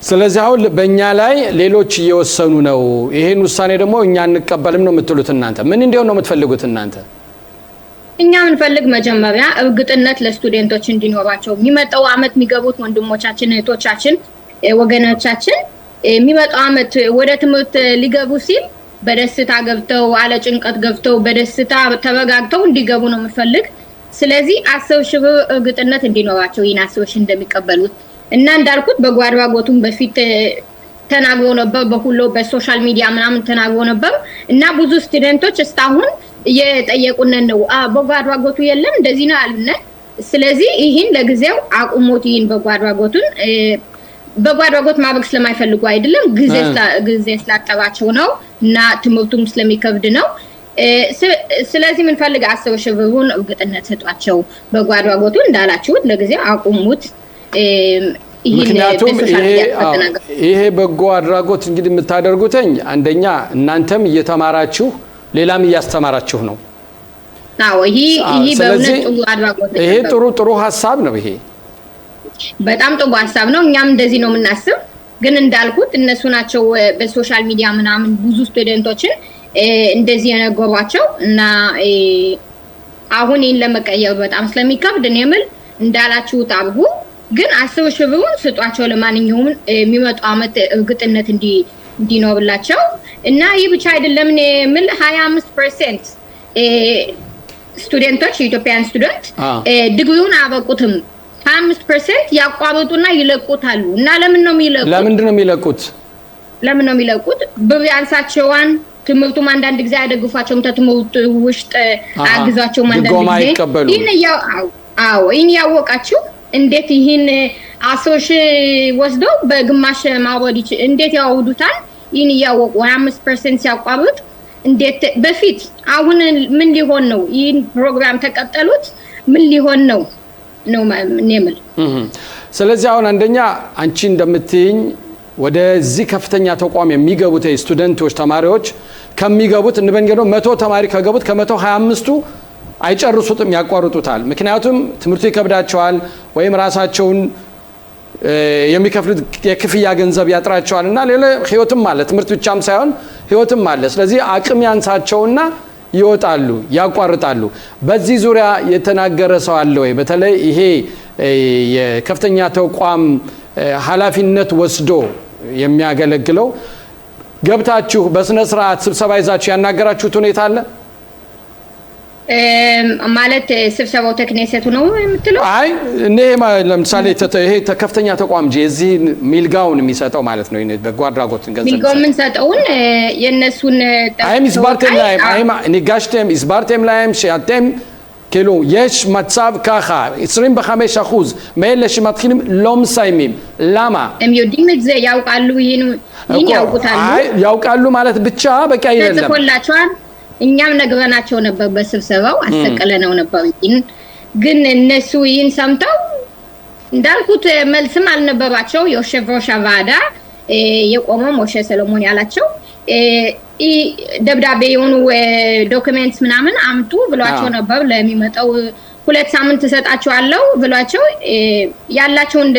ስለዚህ አሁን በእኛ ላይ ሌሎች እየወሰኑ ነው ይሄን ውሳኔ ደግሞ እኛ እንቀበልም ነው የምትሉት እናንተ ምን እንዲሆን ነው የምትፈልጉት እናንተ
እኛ እንፈልግ መጀመሪያ እርግጥነት ለስቱደንቶች እንዲኖራቸው የሚመጣው አመት የሚገቡት ወንድሞቻችን እህቶቻችን ወገኖቻችን የሚመጣው አመት ወደ ትምህርት ሊገቡ ሲል በደስታ ገብተው አለ ጭንቀት ገብተው በደስታ ተበጋግተው እንዲገቡ ነው የምፈልግ ስለዚህ 10,000 ብር እርግጥነት እንዲኖራቸው ይናስዎች እንደሚቀበሉት እና እንዳልኩት በጎ አድራጎቱን በፊት ተናግሮ ነበር በሁሉ በሶሻል ሚዲያ ምናምን ተናግሮ ነበር እና ብዙ ስቱደንቶች እስካሁን እየጠየቁን ነው በጎ አድራጎቱ የለም እንደዚህ ነው አሉን ስለዚህ ይሄን ለጊዜው አቁሞት ይሄን በጎ አድራጎቱን በጎ አድራጎት ማድረግ ስለማይፈልጉ አይደለም ጊዜ ስላጠባቸው ነው እና ትምህርቱም ስለሚከብድ ነው ስለዚህ ምን ፈልግ 10 ሺህ ብሩን እርግጠነት ሰጧቸው በጎ አድራጎቱን እንዳላችሁት ለጊዜው አቁሙት
ምክንያቱም ይሄ በጎ አድራጎት እንግዲህ የምታደርጉትኝ አንደኛ እናንተም እየተማራችሁ ሌላም እያስተማራችሁ ነው
አዎ ይሄ በእውነት ጥሩ አድራጎት
ይሄ ጥሩ ሐሳብ ነው ይሄ
በጣም ጥሩ ሐሳብ ነው እኛም እንደዚህ ነው የምናስብ ግን እንዳልኩት እነሱ ናቸው በሶሻል ሚዲያ ምናምን ብዙ ስቱደንቶችን እንደዚህ የነገሯቸው እና አሁን ይሄን ለመቀየር በጣም ስለሚከብድ ነው የምል እንዳላችሁት አብሁ ግን 10 ሺህ ብሩን ስጧቸው ለማንኛውም የሚመጣው አመት እርግጠነት እንዲኖርላቸው እና ይህ ብቻ አይደለም ነው የምል 25% ስቱደንቶች ኢትዮጵያን ስቱደንት ዲግሪውን አበቁትም 25% ያቋርጡና ይለቁታሉ እና ለምን ነው የሚለቁት ለምን ነው የሚለቁት በቢያንሳቸዋን ትምህርቱም አንዳንድ ጊዜ ያደግፋቸውም ተትምህርት ውስጥ አግዛቸው አንዳንድ ጊዜ ይሄን ያወቃችሁ እንዴት ይሄን 10 ሺህ ወስደው በግማሽ ማወዲች እንዴት ያወዱታል ይሄን ያወቁ 25% ሲያቋርጥ እንዴት በፊት አሁን ምን ሊሆን ነው ይሄን ፕሮግራም ተቀጠሉት ምን ሊሆን ነው ነምል
ስለዚህ አሁን አንደኛ አንቺ እንደምትይኝ ወደዚህ ከፍተኛ ተቋም የሚገቡት ስቱደንቶች ተማሪዎች ከሚገቡት እንበንገዶ 100 ተማሪ ከገቡት ከ125ቱ አይጨርሱትም ያቋርጡታል ምክንያቱም ትምህርቱ ይከብዳቸዋል ወይም ራሳቸውን የሚከፍሉት የክፍያ ገንዘብ ያጥራቸዋልና ሌላ ህይወትም አለ ትምህርት ብቻም ሳይሆን ህይወትም አለ ስለዚህ አቅም ያንሳቸውና ይወጣሉ ያቋርጣሉ በዚህ ዙሪያ የተናገረ ሰው አለ ወይ በተለይ ይሄ የከፍተኛ ተቋም ኃላፊነት ወስዶ የሚያገለግለው ገብታችሁ በስነ ስርዓት ስብሰባ ይዛችሁ ያናገራችሁት ሁኔታ አለ
ማለት ስብሰባው ተክኔሰቱ ነው የምትለው
አይ እኔ ለምሳሌ ይሄ ከፍተኛ ተቋም እዚህ ሚልጋውን የሚሰጠው ማለት ነው በጎ አድራጎትን ገንዘብ
ሚልጋው ምን ሰጠውን የነሱን
አይም ይስባርቴም ላይ አይም ኒጋሽቴም ይስባርቴም ላይም ሻቴም כאילו יש מצב ככה 25% מאלה שמתחילים לא מסיימים למה
הם יודעים את זה ያውቃሉ ይሄን ያውቁታሉ
ያውቃሉ ማለት ብቻ በቃ አይደለም
ተቆላቸዋል እኛም ነግረናቸው ነበር በስብሰባው አሰቀለነው ነበር ግን እነሱ ይሄን ሰምተው እንዳልኩት መልስም አልነበራቸው የኦሸቮሻ ዋዳ የቆመው ሞሼ ሰሎሞን ያላቸው ደብዳቤ የሆኑ ዶክመንትስ ምናምን አምጡ ብሏቸው ነበር ለሚመጣው 2 ሳምንት ተሰጣቸዋለሁ ብሏቸው ያላቸው እንደ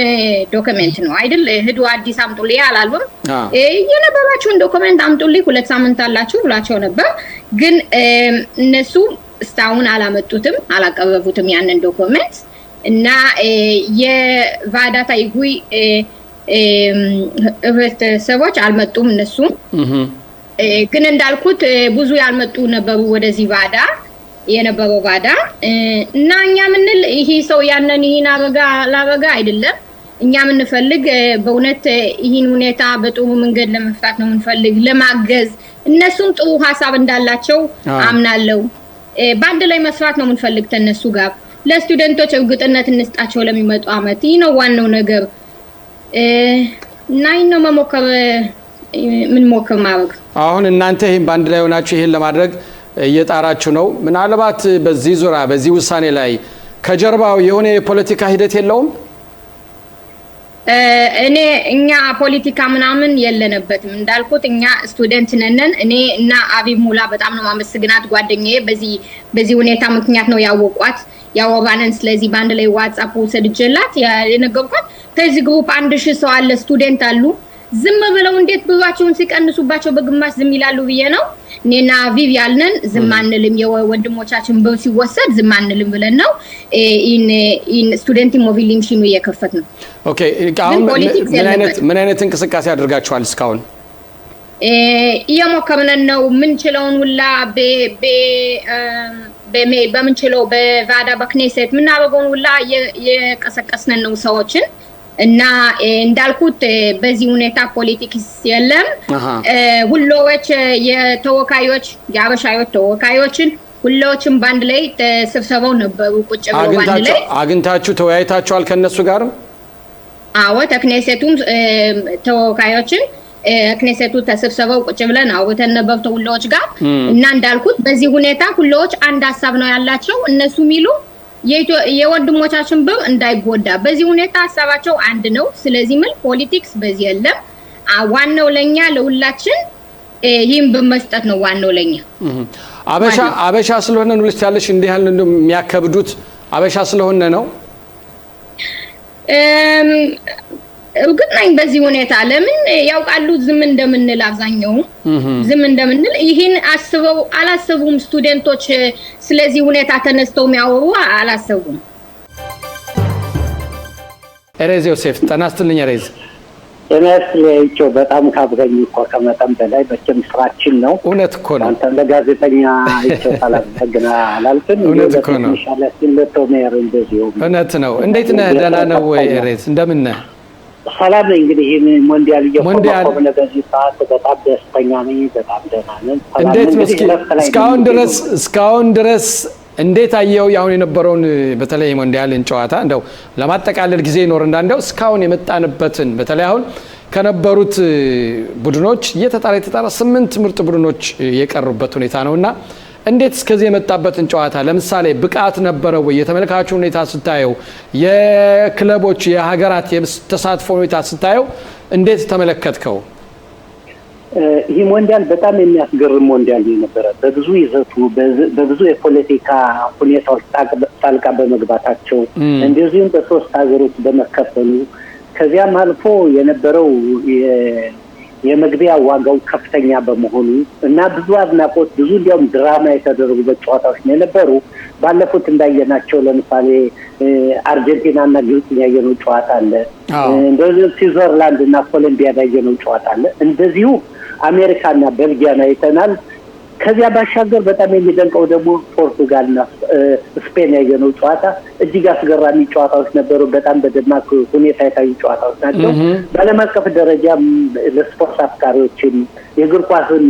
ዶክመንት ነው አይደል ሄዱ አዲስ አምጡልኝ አላሉም የነበራቸው ዶክመንት አምጡልኝ 2 ሳምንት አላችሁ ብሏቸው ነበር ግን እነሱ እስካሁን አላመጡትም አላቀረቡትም ያንን ዶክመንት እና የቫዳታ ይጉይ ህብረተሰቦች አልመጡም እነሱ ግን እንዳልኩት ብዙ ያልመጡ ነበሩ ወደዚህ ቫዳ የነበረው ቫዳ እና እኛ ምንል ይሄ ሰው ያንን ይሄን አረጋ አይደለም እኛ ምንፈልግ በእውነት ይሄን ሁኔታ በጥሩ መንገድ ለመፍታት ነው ምንፈልግ ለማገዝ እነሱም ጥሩ ሐሳብ እንዳላቸው አምናለሁ ባንድ ላይ መስራት ነው ምንፈልግ ተነሱ ጋር ለስቱደንቶች እርግጠነት እንስጣቸው ለሚመጡ አመት ይሄ ነው ዋናው ነገር እና ይሄን ነው መሞከር ምን ሞከር ማድረግ
አሁን እናንተ ይሄን ባንድ ላይ ሆናችሁ ይሄን ለማድረግ እየጣራችሁ ነው ምናልባት በዚህ ዙሪያ በዚህ ውሳኔ ላይ ከጀርባው የሆነ የፖለቲካ ሂደት የለውም
እኛ ፖለቲካ ምናምን የለነበትም እንዳልኩት እኛ ስቱደንት ነን እኔ እና አቢብ ሙላ በጣም ነው ማመስግናት ጓደኛዬ በዚህ ሁኔታ ምክንያት ነው ያወቋት ያወባነን ስለዚህ ባንድ ላይ ዋትስአፕ ወሰድጀላት የነገርኳት ከዚህ ግሩፕ 1000 ሰው አለ ስቱደንት አሉ ዝም ብለው እንዴት ብዙአቸውን ሲቀንሱባቸው በግማሽ ዝም ይላሉ ብዬ ነው እኔና አቢብ ያልነን ዝም አንልም የወንድሞቻችን በው ሲወሰድ ዝም አንልም ብለን ነው ኢን ስቱደንት ሞቢሊዜሽን እየከፈት ነው
ኦኬ አሁን ምን አይነት እንቅስቃሴ አድርጋችኋል እስካሁን
እየሞከርን ነው ምን ችለውን ሁላ በምን ችለው በቫዳ በክኔሴት ምን አበጎን ሁላ የቀሰቀስነን ነው ሰዎችን እና እንዳልኩት በዚህ ሁኔታ ፖለቲክስ የለም ሁሎች የተወካዮች የአበሻዮች ተወካዮችን ሁሎችም ባንድ ላይ ተሰብስበው ነበሩ ቁጭ ብለው ባንድ ላይ
አግኝታችሁ ተወያይታችኋል ከነሱ ጋር
አዎ ተክኔሴቱም ተወካዮችን ክኔሴቱ ተሰብስበው ቁጭ ብለን አውርተን ነበር ተሁሎች ጋር እና እንዳልኩት በዚህ ሁኔታ ሁሎች አንድ ሐሳብ ነው ያላቸው እነሱ ሚሉ የወንድሞቻችን ብር እንዳይጎዳ በዚህ ሁኔታ ሐሳባቸው አንድ ነው ስለዚህ ምን ፖለቲክስ በዚህ የለም ዋናው ለኛ ለሁላችን ይህም በመስጠት ነው ዋናው ለኛ
አበሻ ስለሆነ ነው ልትያለሽ እንዲህ ያለ የሚያከብዱት አበሻ ስለሆነ ነው
እርግጠኛ በዚህ ሁኔታ ለምን ያውቃሉ ዝም እንደምንል አብዛኛው ዝም እንደምንል ይሄን አስበው አላሰቡም ስቱደንቶች ስለዚህ ሁኔታ ተነስተው የሚያወሩ አላሰቡም
ኤሬዝ ዮሴፍ ተናስተልኝ ኤሬዝ
እነስለይቸው በጣም ካብገኝ እኮ ከመጠን በላይ በቸም ስራችን ነው
እውነት እኮ ነው
አንተ ለጋዜጠኛ እቸው ታላቅና አላልከኝ
እውነት እኮ ነው
ኢንሻአላህ ለቶሜር እንደዚሁ
እውነት ነው እንዴት ነህ ደህና ነው ወይ ኤሬዝ እንደምን ነህ
ሰላም እንግዲህ ሞንዲያል እየቆመ በዚህ ሰዓት በጣም ደስተኛ ነኝ በጣም ደህና ነኝ
እንዴት ነው እስካሁን ድረስ እንዴት አየው ያሁን የነበረውን በተለይ ሞንዲያልን ጨዋታ እንደው ለማጠቃለል ጊዜ ይኖር እንዳንደው እስካሁን የመጣንበትን በተለይ አሁን ከነበሩት ቡድኖች የተጣራ 8 ምርጥ ቡድኖች የቀሩበት ሁኔታ ነውና እንዴት እስከዚህ የመጣበትን ጨዋታ ለምሳሌ ብቃት ነበረው ወይ የተመልካቹ ሁኔታ ስታየው የክለቦች የሀገራት የተሳትፎ ሁኔታ ስታየው እንዴት ተመለከትከው
ይህ ሞንዲያል በጣም የሚያስገርም ሞንዲያል ነበር በብዙ ይዘቱ በብዙ የፖለቲካ ሁኔታዎች ጣልቃ በመግባታቸው እንደዚሁም በሶስት ሀገሮች በመከፈሉ ከዚያም አልፎ የነበረው የመግቢያ ዋጋው ከፍተኛ በመሆኑ እና ብዙ አድናቆት ብዙ እንዲያውም ድራማ የተደረጉበት ጨዋታዎች ነበሩ ባለፉት እንዳየናቸው ለምሳሌ አርጀንቲናና ግብጽ ያየነው ጨዋታ አለ እንደዚህ ስዊዘርላንድና ኮሎምቢያ ያየነው ጨዋታ አለ እንደዚሁ አሜሪካና ቤልጂየም አይተናል ከዚያ ባሻገር በጣም የሚደንቀው ደግሞ ፖርቱጋልና ስፔን ያየነው ጨዋታ እጅግ አስገራሚ ጨዋታዎች ነበሩ በጣም በደማቅ ሁኔታ የታዩ ጨዋታዎች ናቸው በዓለም አቀፍ ደረጃ ለስፖርት አፍቃሪዎችም የእግር ኳስን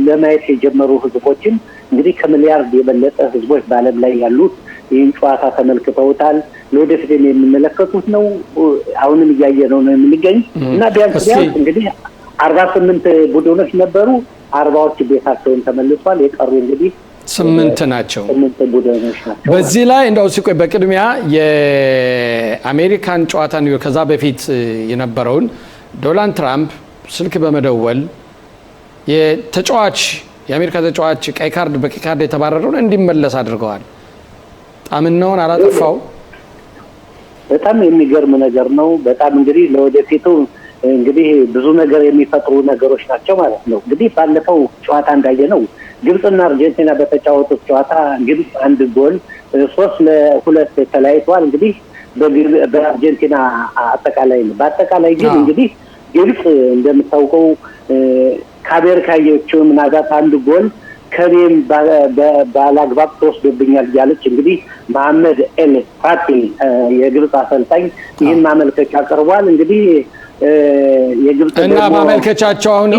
ለማየት የጀመሩ ህዝቦችን እንግዲህ ከሚሊያርድ የበለጠ ህዝቦች በዓለም ላይ ያሉት ይህን ጨዋታ ተመልክተውታል ለወደፊት የምንመለከቱት ነው አሁንም እያየነው ነው የምንገኝ እና ቢያንስ እንግዲህ 48 ቡድኖች ነበሩ 40ዎች ቤታቸውን ተመልሷል የቀሩ እንግዲህ
8 ናቸው
8 ቡድኖች ናቸው
በዚህ ላይ እንደው ሲቆይ በቅድሚያ የአሜሪካን ጨዋታ ነው ከዛ በፊት የነበረውን ዶናልድ ትራምፕ ስልክ በመደወል የአሜሪካ ተጫዋች ቀይ ካርድ የተባረረውን እንዲመለስ አድርገዋል ጣምናውን አላጠፋው
በጣም የሚገርም ነገር ነው በጣም እንግዲህ ለወደፊቱ እንግዲህ ብዙ ነገር የሚፈጥሩ ነገሮች ናቸው ማለት ነው እንግዲህ ባለፈው ጨዋታ እንዳየነው ግብጽና አርጀንቲና በተጫወቱት ጨዋታ ግብጽ አንድ ጎል 3-2 ተለያይቷል እንግዲህ በአርጀንቲና በአጠቃላይ ግን እንግዲህ ግብጽ እንደምታውቀው ከአሜሪካዎቹ ምናልባት አንድ ጎል ከኔም ባላግባብ ተወስዶብኛል ያለች እንግዲህ መሐመድ ኤል ፋቲ የግብጽ አሰልጣኝ ይህን ማመልከቻ አቅርቧል እንግዲህ የግብጽ
እና ማመልከቻቸው አሁን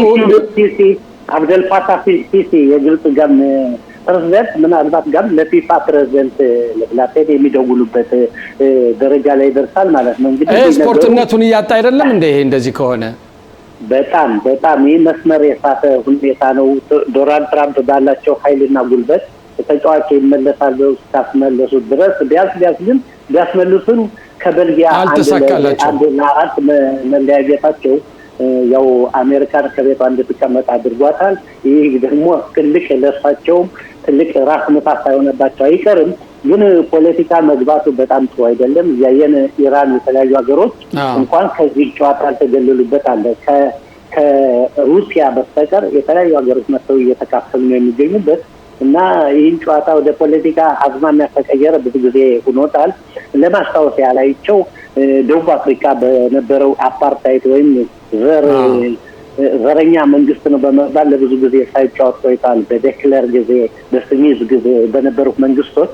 አብደል ፋታህ ሲሲ የግብጽ ጋም ፕሬዝዳንት ምናልባት ጋም ለፊፋ ፕሬዝዳንት ለብላቴድ የሚደውሉበት ደረጃ ላይ ደርሳል ማለት ነው እንግዲህ
ስፖርትነቱን ያጣ አይደለም እንደ ይሄ እንደዚህ ከሆነ
በጣም ይህ መስመር የሳተ ሁኔታ ነው ዶናልድ ትራምፕ ባላቸው ኃይልና ጉልበት ተጫዋች ይመለሳሉ ታስመለሱ ድረስ ቢያንስ ግን ቢያስመልሱን ከበልጊያ አንድና አራት መለያየታቸው ያው አሜሪካን ከቤቷ እንድትቀመጥ አድርጓታል ይህ ደግሞ ትልቅ ለሳቸው ትልቅ ራስ ምታት ሳይሆንባቸው አይቀርም ግን ፖለቲካ መግባቱ በጣም ጥሩ አይደለም ያየን ኢራን የተለያዩ ሀገሮች እንኳን ከዚህ ጨዋታ ተገለሉበት አለ ከሩሲያ በስተቀር የተለያዩ ሀገሮች መጥተው እየተካፈሉ ነው የሚገኙበት እና ይህን ጨዋታ ወደ ፖለቲካ አዝማሚያ ተቀየረ ብዙ ጊዜ ሆኖታል ለማስታወስ ያላቸው ደቡብ አፍሪካ በነበረው አፓርታይድ ወይም ዘር ዘረኛ መንግስት ነው በመባል ለብዙ ጊዜ ሳይጫወት ቆይቷል። በዴክለር ጊዜ በስሚዝ ጊዜ በነበሩት መንግስቶች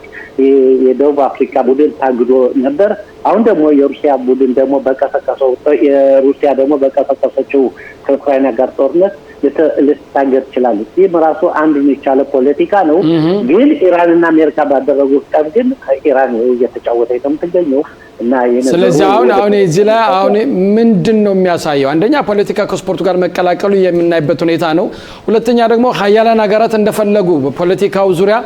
የደቡብ አፍሪካ ቡድን ታግዶ ነበር። አሁን ደግሞ የሩሲያ ቡድን ደግሞ የሩሲያ ደግሞ በቀሰቀሰችው ከኡክራይና ጋር ጦርነት ልትታገድ ትችላለች። ይህ ራሱ አንዱን የቻለ ፖለቲካ ነው። ግን ኢራንና አሜሪካ ባደረጉት ጠብ ግን ኢራን እየተጫወተ የምትገኘው እና
ስለዚህ አሁን እዚህ ላይ አሁን ምንድን ነው የሚያሳየው? አንደኛ ፖለቲካ ከስፖርቱ ጋር መቀላቀሉ የምናይበት ሁኔታ ነው። ሁለተኛ ደግሞ ሀያላን ሀገራት እንደፈለጉ በፖለቲካው ዙሪያ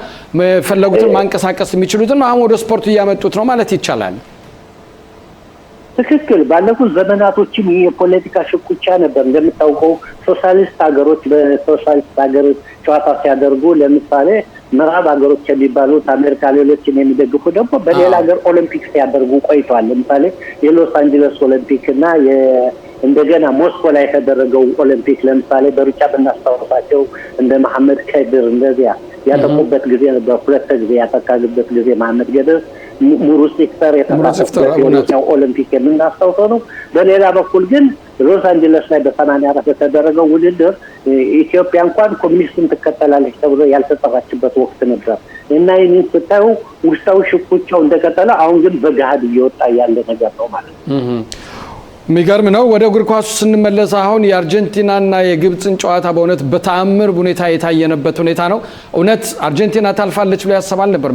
የፈለጉትን ማንቀሳቀስ የሚችሉትን አሁን ወደ ስፖርቱ እያመጡት ነው ማለት ይቻላል።
ትክክል። ባለፉት ዘመናቶችም የፖለቲካ ሽኩቻ ነበር። እንደምታውቀው ሶሻሊስት ሀገሮች በሶሻሊስት ሀገር ጨዋታ ሲያደርጉ ለምሳሌ ምዕራብ ሀገሮች የሚባሉት አሜሪካ፣ ሌሎችን የሚደግፉ ደግሞ በሌላ ሀገር ኦሊምፒክ ሲያደርጉ ቆይቷል። ለምሳሌ የሎስ አንጀለስ ኦሊምፒክ እና እንደገና ሞስኮ ላይ የተደረገው ኦሊምፒክ ለምሳሌ በሩጫ ብናስታውሳቸው እንደ መሐመድ ከድር እንደዚያ ያጠቁበት ጊዜ ነበር። ሁለት ጊዜ ያጠቃበት ጊዜ መሐመድ ገድር ሙሩስ ኢፍጣር የተሳተፈበት ኦሊምፒክ የምናስታውሰው ነው። በሌላ በኩል ግን ሎስ አንጀለስ ላይ በ84 የተደረገው ውድድር ኢትዮጵያ እንኳን ኮሚኒስትን ትከተላለች ተብሎ ያልተጠራችበት ወቅት ነበር እና ይህን ስታዩ ውስጣዊ ሽኩቻው እንደቀጠለ አሁን ግን በገሃድ እየወጣ ያለ ነገር ነው ማለት ነው።
የሚገርም ነው። ወደ እግር ኳሱ ስንመለስ አሁን የአርጀንቲናና የግብፅን ጨዋታ በእውነት በተአምር ሁኔታ የታየነበት ሁኔታ ነው። እውነት አርጀንቲና ታልፋለች ብሎ ያሰባል ነበር።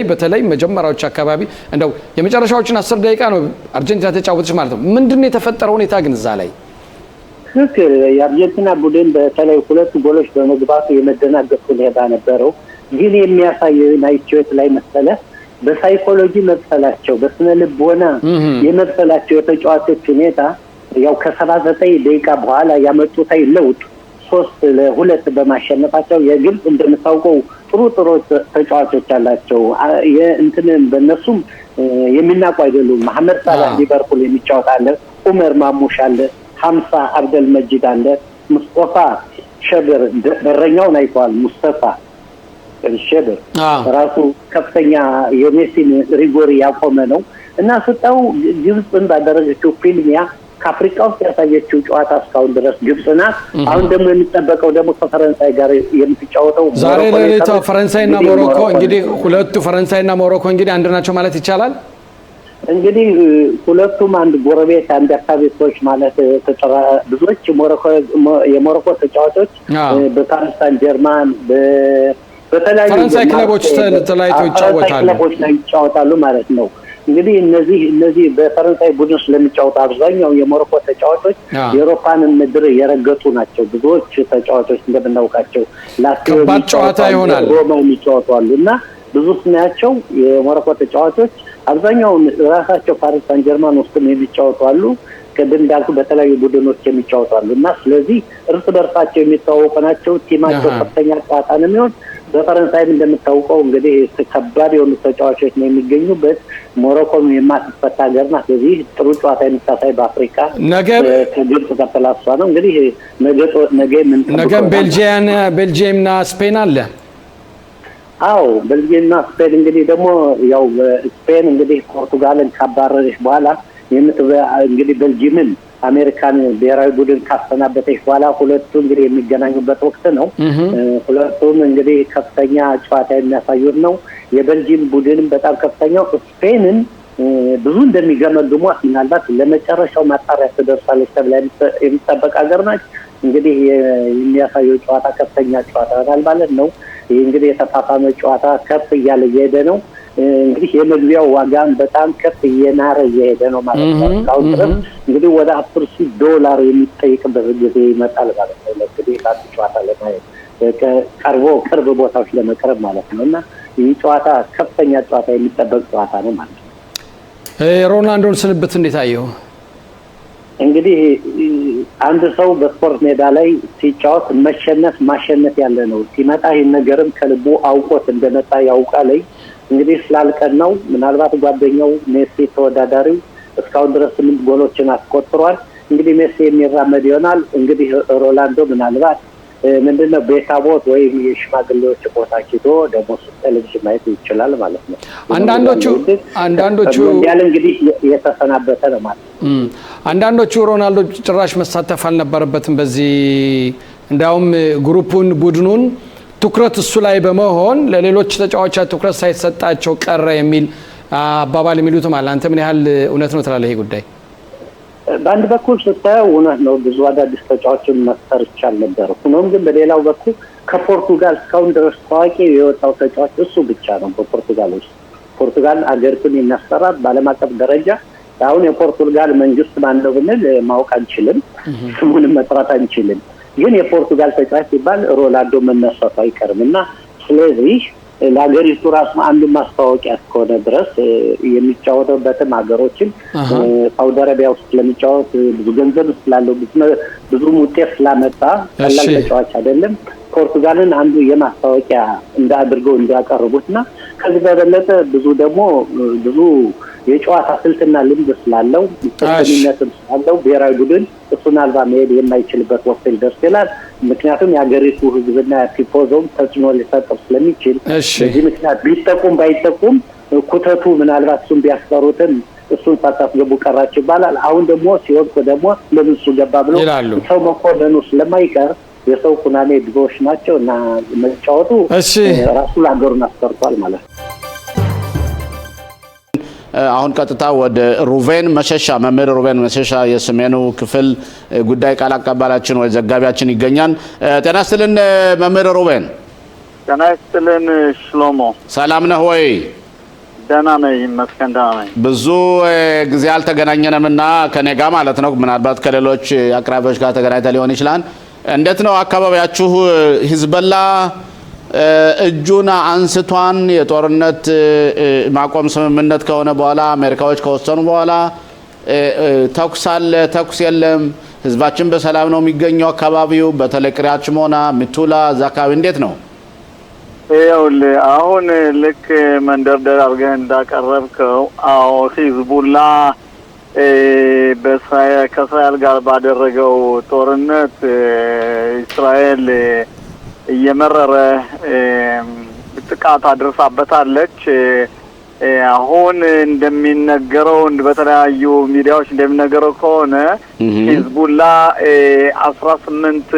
በተለይ መጀመሪያዎች አካባቢ እንደው የመጨረሻዎችን 10 ደቂቃ ነው አርጀንቲና ተጫወተች ማለት ነው። ምንድነው የተፈጠረው ሁኔታ ግን እዛ ላይ?
ትክክል። የአርጀንቲና ቡድን በተለይ 2 ጎሎች በመግባቱ የመደናገጥ ሁኔታ ነበረው። ግን የሚያሳየው ናይቼት ላይ መሰለ በሳይኮሎጂ መብሰላቸው በስነ ልቦና የመብሰላቸው የተጫዋቾች ሁኔታ ያው ከ79 ደቂቃ በኋላ ያመጡት ለውጥ 3-2 በማሸነፋቸው የግብፅ እንደምታውቀው ጥሩ ተጫዋቾች አላቸው። የእንትን በእነሱም የሚናቁ አይደሉም። መሐመድ ሳላህ ሊቨርፑል የሚጫወት አለ፣ ኡመር ማሙሽ አለ፣ ሐምሳ አብደል መጂድ አለ፣ ሙስጠፋ ሸብር በረኛውን አይተዋል። ሙስጠፋ ሸብር ራሱ ከፍተኛ የሜሲን ሪጎሪ ያቆመ ነው እና ስታው ግብፅን ባደረገችው ፊልሚያ ከአፍሪካ ውስጥ ያሳየችው ጨዋታ እስካሁን ድረስ ግብፅ ናት። አሁን ደግሞ የሚጠበቀው ደግሞ ከፈረንሳይ ጋር የምትጫወተው
ዛሬ ለሌሊቱ ፈረንሳይና ሞሮኮ እንግዲህ ሁለቱ ፈረንሳይና ሞሮኮ እንግዲህ አንድ ናቸው ማለት ይቻላል።
እንግዲህ ሁለቱም አንድ ጎረቤት አንድ አካባቢ ሰዎች ማለት ብዙዎች የሞሮኮ ተጫዋቾች በፓሪስ ሳን ጀርማን በተለያዩ
ፈረንሳይ ክለቦች ተለያይተው
ይጫወታሉ ማለት ነው። እንግዲህ እነዚህ በፈረንሳይ ቡድን ስለሚጫወቱ አብዛኛው የሞሮኮ ተጫዋቾች የአውሮፓን ምድር የረገጡ ናቸው። ብዙዎች ተጫዋቾች እንደምናውቃቸው
ከባድ ጨዋታ ይሆናል
ሮማ የሚጫወቱ አሉ እና ብዙ ስናያቸው የሞሮኮ ተጫዋቾች አብዛኛውን ራሳቸው ፓሪስ ሳን ጀርማን ውስጥም የሚጫወቱ አሉ። ቅድም እንዳልኩ በተለያዩ ቡድኖች የሚጫወቱ አሉ እና ስለዚህ እርስ በርሳቸው የሚተዋወቁ ናቸው። ቲማቸው ከፍተኛ ጨዋታ ነው የሚሆን። በፈረንሳይም እንደምታውቀው እንግዲህ ከባድ የሆኑ ተጫዋቾች ነው የሚገኙበት። ሞሮኮም የማትፈታ ሀገር ናት። ስለዚህ ጥሩ ጨዋታ የምታሳይ በአፍሪካ ከግብፅ ከተላሷ ነው። እንግዲህ ነገ
ቤልጂየምና ስፔን አለ።
አዎ ቤልጂየምና ስፔን እንግዲህ ደግሞ ያው ስፔን እንግዲህ ፖርቱጋልን ካባረረች በኋላ እንግዲህ ቤልጂየምን አሜሪካን ብሔራዊ ቡድን ካስተናበተች በኋላ ሁለቱ እንግዲህ የሚገናኙበት ወቅት ነው። ሁለቱም እንግዲህ ከፍተኛ ጨዋታ የሚያሳዩት ነው። የቤልጂየም ቡድንም በጣም ከፍተኛው ስፔንን ብዙ እንደሚገመግሟት ምናልባት ለመጨረሻው ማጣሪያ ትደርሳለች ተብላ የሚጠበቅ ሀገር ናት። እንግዲህ የሚያሳየው ጨዋታ ከፍተኛ ጨዋታ ይሆናል ማለት ነው። ይህ እንግዲህ የተፋፋመ ጨዋታ ከፍ እያለ እየሄደ ነው። እንግዲህ የመግቢያው ዋጋም በጣም ከፍ እየናረ እየሄደ ነው ማለት ነው። አሁን ድረስ እንግዲህ ወደ $10,000 የሚጠይቅበት ጊዜ ይመጣል ማለት ነው። እንግዲህ ለአንድ ጨዋታ ለማየት ቅርብ ቦታዎች ለመቅረብ ማለት ነው እና ይህ ጨዋታ ከፍተኛ ጨዋታ የሚጠበቅ ጨዋታ ነው ማለት ነው።
ሮናልዶን ስንብት እንዴት አየው?
እንግዲህ አንድ ሰው በስፖርት ሜዳ ላይ ሲጫወት ማሸነፍ ያለ ነው። ሲመጣ ይህን ነገርም ከልቡ አውቆት እንደመጣ ያውቃል። እንግዲህ ስላልቀን ነው ምናልባት ጓደኛው ሜሲ ተወዳዳሪው እስካሁን ድረስ 8 ጎሎችን አስቆጥሯል። እንግዲህ ሜሲ የሚራመድ ይሆናል። እንግዲህ ሮናልዶ ምናልባት ምንድነው ቤታቦት ወይ የሽማግሌዎች ቦታ ኪዶ ደግሞ ቴሌቪዥን ማየት ይችላል ማለት ነው።
አንዳንዶቹ
ያለ እንግዲህ የተሰናበተ ነው ማለት ነው።
አንዳንዶቹ ሮናልዶ ጭራሽ መሳተፍ አልነበረበትም በዚህ እንዳውም ግሩፑን ቡድኑን ትኩረት እሱ ላይ በመሆን ለሌሎች ተጫዋቾች ትኩረት ሳይሰጣቸው ቀረ የሚል አባባል የሚሉት ማለት አንተ ምን ያህል እውነት ነው ትላለህ ይሄ ጉዳይ?
በአንድ በኩል ስታየው እውነት ነው፣ ብዙ አዳዲስ ተጫዋቾችን መፍጠር ይቻል ነበር። ሆኖም ግን በሌላው በኩል ከፖርቱጋል እስካሁን ድረስ ታዋቂ የወጣው ተጫዋች እሱ ብቻ ነው በፖርቱጋል ውስጥ። ፖርቱጋል አገሪቱን የሚያሰራት በዓለም አቀፍ ደረጃ አሁን የፖርቱጋል መንግስት ማን ነው ብንል ማወቅ አንችልም፣ ስሙንም መጥራት አንችልም። ግን የፖርቱጋል ተጫዋች ሲባል ሮናልዶ መነሳቱ አይቀርምና ስለዚህ ለሀገሪቱ ራሱ አንዱ ማስታወቂያ እስከሆነ ድረስ የሚጫወተበትም ሀገሮችን ሳውዲ አረቢያ ውስጥ ለሚጫወት ብዙ ገንዘብ ስላለው ብዙ ውጤት ስላመጣ ቀላል ተጫዋች አይደለም። ፖርቱጋልን አንዱ የማስታወቂያ እንዳድርገው እንዲያቀርቡትና ከዚህ በበለጠ ብዙ የጨዋታ ስልትና ልምድ ስላለው ተሰሚነትም ስላለው ብሔራዊ ቡድን እሱን አልባ መሄድ የማይችልበት ወቅት ሊደርስ ይችላል። ምክንያቱም የሀገሪቱ ህዝብና ቲፎዞም ተጽዕኖ ሊፈጥር ስለሚችል በዚህ ምክንያት ቢጠቁም ባይጠቁም ኩተቱ ምናልባት እሱን ቢያስቀሩትም እሱን ሳታስገቡ ቀራችሁ ይባላል። አሁን ደግሞ ሲወድቁ ደግሞ ለምን እሱ ገባ ብሎ ሰው መኮንኑ ስለማይቀር የሰው ኩናኔ ብዙዎች ናቸው እና መጫወቱ ራሱ ለሀገሩን አስቀርቷል ማለት ነው።
አሁን ቀጥታ ወደ ሩቬን መሸሻ መምህር ሩቬን መሸሻ የሰሜኑ ክፍል ጉዳይ ቃል አቀባያችን ወይ ዘጋቢያችን ይገኛል። ጤና ይስጥልን መምህር ሩቬን።
ጤና ይስጥልን ሽሎሞ።
ሰላም ነህ ወይ?
ደህና ነኝ ይመስገን ደህና ነኝ።
ብዙ ጊዜ አልተገናኘንምና ከኔ ጋር ማለት ነው ምናልባት ከሌሎች አቅራቢዎች ጋር ተገናኝተን ሊሆን ይችላል። እንዴት ነው አካባቢያችሁ? ሂዝቦላ እጁን አንስቷን የጦርነት ማቆም ስምምነት ከሆነ በኋላ አሜሪካዎች ከወሰኑ በኋላ ተኩስ አለ ተኩስ የለም? ህዝባችን በሰላም ነው የሚገኘው? አካባቢው በተለይ ቅሪያት ሽሞና ሚቱላ እዛ አካባቢ እንዴት ነው?
ይኸውልህ አሁን ልክ መንደርደር አድርገህ እንዳቀረብከው አዎ ሂዝቡላ ከእስራኤል ጋር ባደረገው ጦርነት እስራኤል እየመረረ ጥቃት አድርሳበታለች። አሁን እንደሚነገረው በተለያዩ ሚዲያዎች እንደሚነገረው ከሆነ ሂዝቡላ 18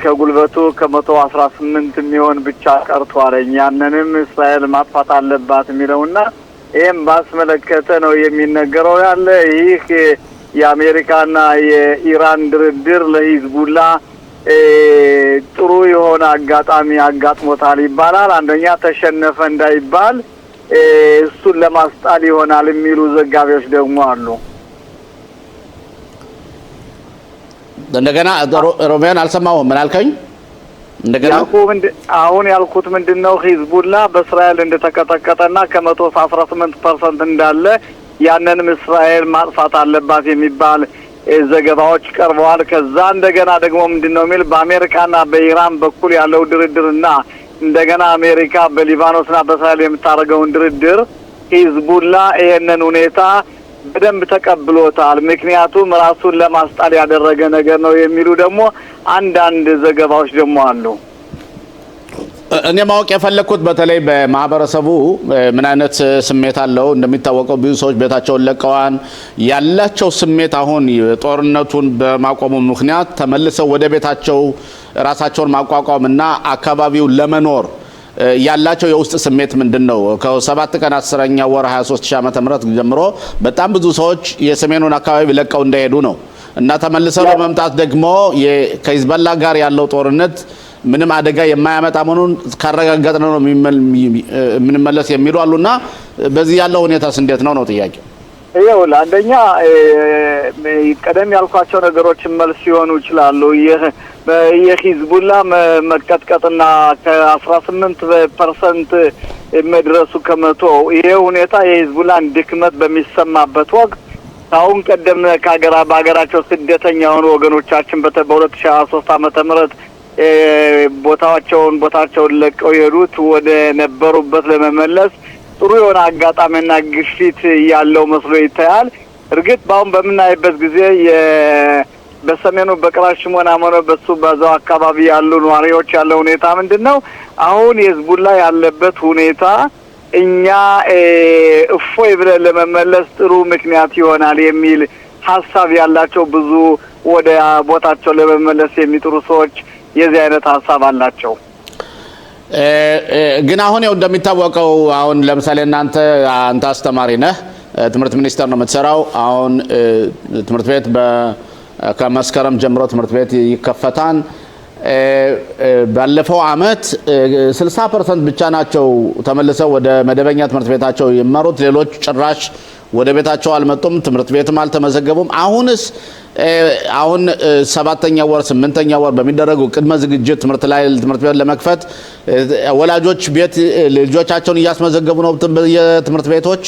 ከጉልበቱ ከ118 የሚሆን ብቻ ቀርቷል። ያንንም እስራኤል ማጥፋት አለባት የሚለውና ይህም ባስመለከተ ነው የሚነገረው ያለ። ይህ የአሜሪካና የኢራን ድርድር ለሂዝቡላ ጥሩ የሆነ አጋጣሚ አጋጥሞታል ይባላል። አንደኛ ተሸነፈ እንዳይባል እሱን ለማስጣል ይሆናል የሚሉ ዘጋቢዎች ደግሞ አሉ።
እንደገና ሮቤን አልሰማሁም። ምን አልከኝ? እንደገና
አሁን ያልኩት ምንድነው ሂዝቡላ በእስራኤል እንደተቀጠቀጠና ከ118% እንዳለ ያንንም እስራኤል ማጥፋት አለባት የሚባል ዘገባዎች ቀርበዋል። ከዛ እንደገና ደግሞ ምንድነው የሚል በአሜሪካና በኢራን በኩል ያለው ድርድርና እንደገና አሜሪካ በሊባኖስና በእስራኤል የምታደርገውን ድርድር ሂዝቡላ ይሄንን ሁኔታ በደንብ ተቀብሎታል። ምክንያቱም ራሱን ለማስጣል ያደረገ ነገር ነው የሚሉ ደግሞ አንዳንድ ዘገባዎች ደግሞ አሉ።
እኔ ማወቅ የፈለኩት በተለይ በማህበረሰቡ ምን አይነት ስሜት አለው? እንደሚታወቀው ብዙ ሰዎች ቤታቸውን ለቀዋል። ያላቸው ስሜት አሁን ጦርነቱን በማቆሙ ምክንያት ተመልሰው ወደ ቤታቸው ራሳቸውን ማቋቋምና አካባቢው ለመኖር ያላቸው የውስጥ ስሜት ምንድነው? ከ7 ቀን 10ኛ ወር 23 ዓመተ ምህረት ጀምሮ በጣም ብዙ ሰዎች የሰሜኑን አካባቢ ለቀው እንዳይሄዱ ነው እና ተመልሰው ለመምጣት ደግሞ ከሂዝቦላ ጋር ያለው ጦርነት ምንም አደጋ የማያመጣ መሆኑን ካረጋገጥን ነው የምንመለስ የሚሉ አሉና በዚህ ያለው ሁኔታስ እንዴት ነው ጥያቄው?
ይኸውልህ አንደኛ ቀደም ያልኳቸው ነገሮች መልስ ሲሆኑ ይችላሉ። የሂዝቡላ መቀጥቀጥና ከ18% መድረሱ ከመቶ ይሄ ሁኔታ የሂዝቡላን ድክመት በሚሰማበት ወቅት አሁን ቀደም በሀገራቸው ስደተኛ የሆኑ ወገኖቻችን በ2023 ዓመተ ምህረት ቦታቸውን ለቀው የሄዱት ወደ ነበሩበት ለመመለስ ጥሩ የሆነ አጋጣሚና ግፊት ያለው መስሎ ይታያል። እርግጥ በአሁን በምናይበት ጊዜ
በሰሜኑ በቅራሽሞና ሆነ በሱ በዛው አካባቢ ያሉ ነዋሪዎች ያለው ሁኔታ ምንድነው? አሁን የህዝቡላ ያለበት ሁኔታ እኛ እፎይ ብለን ለመመለስ ጥሩ ምክንያት ይሆናል የሚል ሐሳብ ያላቸው ብዙ ወደ ቦታቸው ለመመለስ የሚጥሩ ሰዎች የዚህ አይነት ሐሳብ አላቸው።
ግን አሁን ያው እንደሚታወቀው አሁን ለምሳሌ አንተ አስተማሪ ነህ፣ ትምህርት ሚኒስቴር ነው የምትሰራው። አሁን ትምህርት ቤት ከመስከረም ጀምሮ ትምህርት ቤት ይከፈታል። ባለፈው አመት 60% ብቻ ናቸው ተመልሰው ወደ መደበኛ ትምህርት ቤታቸው የመሩት። ሌሎች ጭራሽ ወደ ቤታቸው አልመጡም፣ ትምህርት ቤትም አልተመዘገቡም። አሁን 7ኛ ወር 8ኛ ወር በሚደረጉ ቅድመ ዝግጅት ትምህርት ቤት ለመክፈት ወላጆች ቤት ልጆቻቸውን እያስመዘገቡ ነው የትምህርት ቤቶች።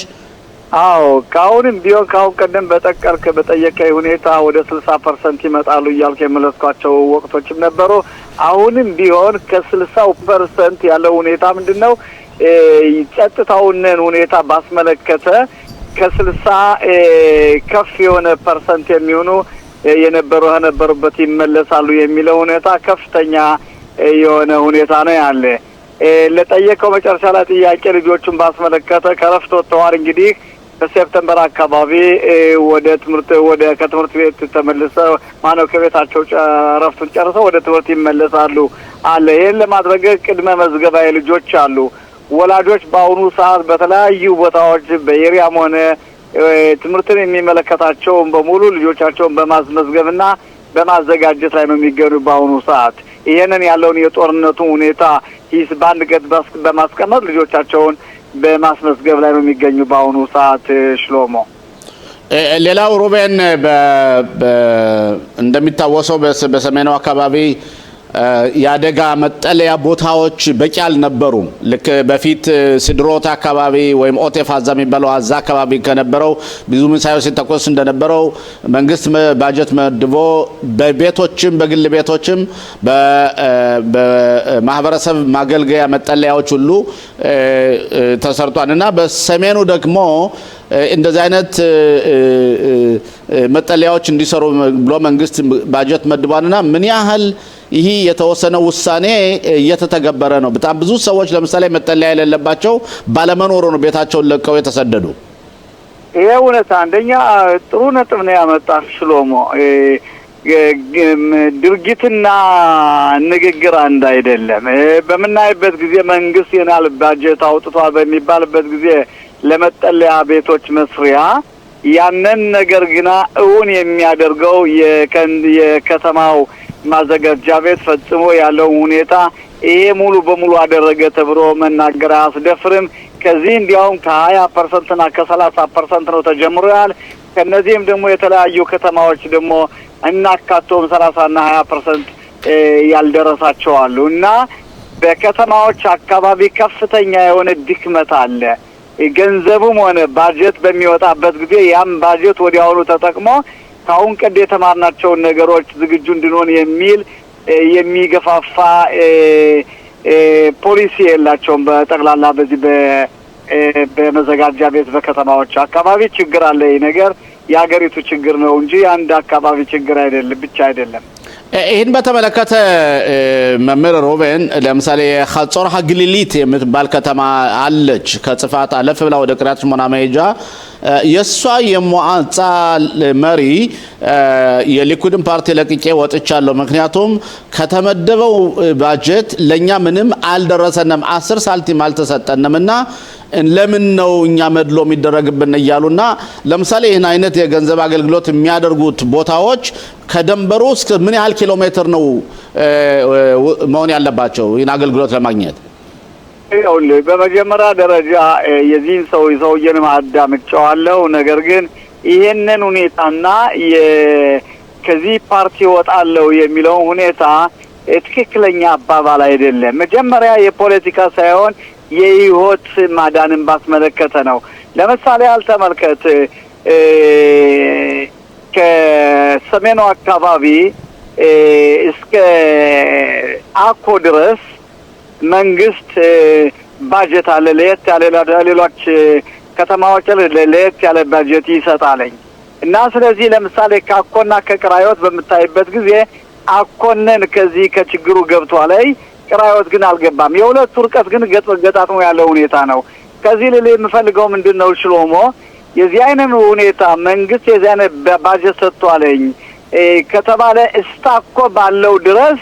አዎ ካሁንም ቢሆን ካሁን ቀደም በጠየቀኝ ሁኔታ ወደ 60% ይመጣሉ እያልኩ የመለስኳቸው ወቅቶችም ነበሩ። አሁንም ቢሆን ከ60% ያለው ሁኔታ ምንድነው? ጸጥታውን ሁኔታ ባስመለከተ ከ60 ከፍ የሆነ ፐርሰንት የሚሆኑ የነበሩበት ይመለሳሉ የሚለው ሁኔታ ከፍተኛ የሆነ ሁኔታ ነው ያለ። ለጠየቀው መጨረሻ ላይ ጥያቄ ልጆቹን ባስመለከተ ከረፍት ወጥተዋል። እንግዲህ በሴፕቴምበር አካባቢ ከትምህርት ቤት ተመልሰው ከቤታቸው ረፍቱን ጨርሰው ወደ ትምህርት ይመለሳሉ አለ። ይሄን ለማድረግ ቅድመ መዝገባ ልጆች አሉ። ወላጆች በአሁኑ ሰዓት በተለያዩ ቦታዎች በኤሪያም ሆነ ትምህርትን የሚመለከታቸውን በሙሉ ልጆቻቸውን በማስመዝገብና በማዘጋጀት ላይ ነው የሚገኙ በአሁኑ ሰዓት። ይሄንን ያለውን የጦርነቱ ሁኔታ በአንድ ገጽ በማስቀመጥ ልጆቻቸውን በማስመዝገብ ላይ ነው የሚገኙ በአሁኑ ሰዓት። ሽሎሞ
ሌላው ሩቤን እንደሚታወሰው በሰሜኑ አካባቢ የአደጋ መጠለያ ቦታዎች በቂ አልነበሩም። ልክ በፊት ሲድሮት አካባቢ ወይም ኦቴፍ አዛ የሚባለው አዛ አካባቢ ከነበረው ብዙ ሚሳኤሎች ሲተኮስ እንደነበረው መንግስት ባጀት መድቦ በቤቶችም በግል ቤቶችም በማህበረሰብ ማገልገያ መጠለያዎች ሁሉ ተሰርቷልና በሰሜኑ ደግሞ እንደዚህ አይነት መጠለያዎች እንዲሰሩ ብሎ መንግስት ባጀት መድቧልና ምን ያህል ይሄ የተወሰነ ውሳኔ እየተተገበረ ነው? በጣም ብዙ ሰዎች ለምሳሌ መጠለያ የሌለባቸው ባለመኖሩ ነው ቤታቸውን ለቀው የተሰደዱ።
ይሄ እውነት አንደኛ ጥሩ ነጥብ ነው ያመጣው ሽሎሞ። ድርጊትና ንግግር አንድ አይደለም። በምናይበት ጊዜ መንግስት የናል ባጀት አውጥቷል በሚባልበት ጊዜ ለመጠለያ ቤቶች መስሪያ ያንን ነገር ግና እውን የሚያደርገው የከተማው ማዘጋጃ ቤት ፈጽሞ ያለው ሁኔታ ይሄ ሙሉ በሙሉ አደረገ ተብሎ መናገር አያስደፍርም። ከዚህ እንዲያውም ከ20% እና ከ30% ነው ተጀምሯል። ከነዚህም ደግሞ የተለያዩ ከተማዎች ደግሞ እናካቶም 30 እና 20% ያልደረሳቸው አሉ እና በከተማዎች አካባቢ ከፍተኛ የሆነ ድክመት አለ። ገንዘቡም ሆነ ባጀት በሚወጣበት ጊዜ ያም ባጀት ወዲያውኑ ተጠቅሞ ካሁን ቀደም የተማርናቸውን ነገሮች ዝግጁ እንድንሆን የሚገፋፋ ፖሊሲ የላቸውም። በጠቅላላ በዚህ በመዘጋጃ ቤት በከተማዎች አካባቢ ችግር አለ። ይሄ ነገር የሀገሪቱ ችግር ነው እንጂ አንድ አካባቢ ችግር ብቻ አይደለም።
ይህን በተመለከተ መምህር ሮቤን ለምሳሌ ኻጾር ሀግሊሊት የምትባል ከተማ አለች። ከጽፋት አለፍ ብላ ወደ ቅሪያት ሽሞና መሄጃ የሷ የሙዓጻ መሪ የሊኩድን ፓርቲ ለቅቄ ወጥቻለሁ፣ ምክንያቱም ከተመደበው ባጀት ለኛ ምንም አልደረሰንም፣ 10 ሳንቲም አልተሰጠንምና ለምን ነው እኛ መድሎ የሚደረግብን እያሉና ለምሳሌ ይህን አይነት የገንዘብ አገልግሎት የሚያደርጉት ቦታዎች ከደንበሩ እስከ ምን ያህል ኪሎ ሜትር ነው መሆን ያለባቸው ይህን አገልግሎት ለማግኘት?
ይኸውልህ በመጀመሪያ ደረጃ የዚህን ሰውዬን አዳምጬዋለሁ። ነገር ግን ይሄንን ሁኔታና ከዚህ ፓርቲ ወጣለው የሚለው ሁኔታ ትክክለኛ አባባል አይደለም። መጀመሪያ የፖለቲካ ሳይሆን የህይወት ማዳንን ባስመለከተ ነው። ለምሳሌ አልተመልከት ከሰሜኑ አካባቢ እስከ አኮ ድረስ መንግስት ባጀት አለ። ለየት ያለ ሌሎች ከተማዎች ለየት ያለ ባጀት ይሰጣልኝ። እና ስለዚህ ለምሳሌ ካኮና ከቅራዮት በምታይበት ጊዜ አኮነን ከዚህ ከችግሩ ገብቷል። ቅራዮት ግን አልገባም። የሁለቱ ርቀት ግን ገጣጥሞ ያለው ሁኔታ ነው። ከዚህ ልል የምፈልገው ምንድነው ሽሎሞ የዚህ አይነት ሁኔታ መንግስት የዚህ አይነት ባጀት ሰጥቷለኝ ከተባለ እስታኮ ባለው ድረስ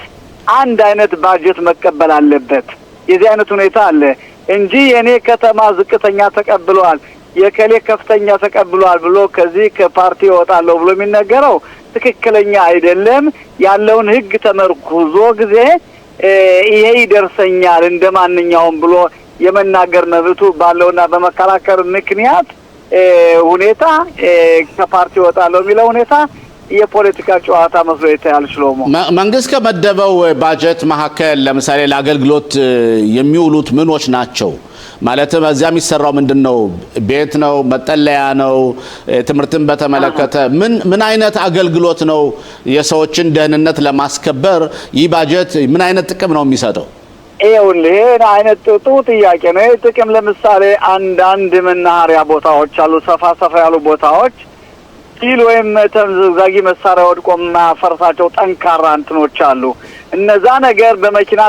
አንድ አይነት ባጀት መቀበል አለበት። የዚህ አይነት ሁኔታ አለ እንጂ የኔ ከተማ ዝቅተኛ ተቀብሏል የከሌ ከፍተኛ ተቀብሏል ብሎ ከዚህ ከፓርቲ ወጣለው ብሎ የሚነገረው ትክክለኛ አይደለም። ያለውን ህግ ተመርኩዞ ጊዜ ይሄ ይደርሰኛል እንደማንኛውም ብሎ የመናገር መብቱ ባለውና በመከራከር ምክንያት ሁኔታ ከፓርቲ ወጣለው የሚለው ሁኔታ የፖለቲካ ጨዋታ መስሎ ይታያል። ሽሎሞ
መንግስት ከመደበው ባጀት መካከል ለምሳሌ ለአገልግሎት የሚውሉት ምኖች ናቸው? ማለትም እዚያ የሚሰራው ምንድነው? ቤት ነው? መጠለያ ነው? ትምህርትን በተመለከተ ምን አይነት አገልግሎት ነው? የሰዎችን ደህንነት ለማስከበር ይህ ባጀት ምን አይነት ጥቅም ነው የሚሰጠው?
ይሄ አይነት ጥሩ ጥያቄ ነው። ይሄ ጥቅም ለምሳሌ አንድ መናኸሪያ ቦታዎች አሉ፣ ሰፋ ያሉ ቦታዎች ሲል ወይም ተምዘግዛጊ መሳሪያ ወድቆ ማፈርሳቸው ጠንካራ እንትኖች አሉ። እነዛ ነገር በመኪና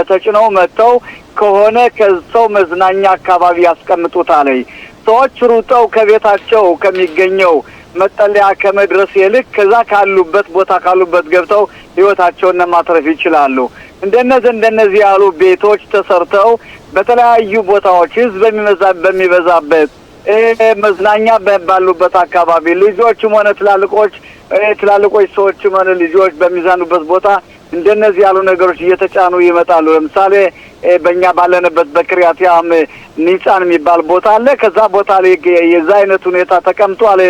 ተጭነው መጥተው ከሆነ ከሰው መዝናኛ አካባቢ ያስቀምጡታል። ሰዎች ሩጠው ከቤታቸው ከሚገኘው መጠለያ ከመድረስ ይልቅ ከዛ ካሉበት ቦታ ካሉበት ገብተው ህይወታቸውን ማትረፍ ይችላሉ። እንደነዚህ ያሉ ቤቶች ተሰርተው በተለያዩ ቦታዎች ህዝብ በሚበዛበት መዝናኛ ባሉበት አካባቢ ልጆችም ሆነ ትላልቆች ሰዎችም ሆነ ልጆች በሚዛኑበት ቦታ እንደነዚህ ያሉ ነገሮች እየተጫኑ ይመጣሉ። ለምሳሌ በእኛ ባለንበት በክሪያቲያም ኒጻን የሚባል ቦታ አለ። ከዛ ቦታ ላይ የዛ አይነት ሁኔታ ተቀምጧል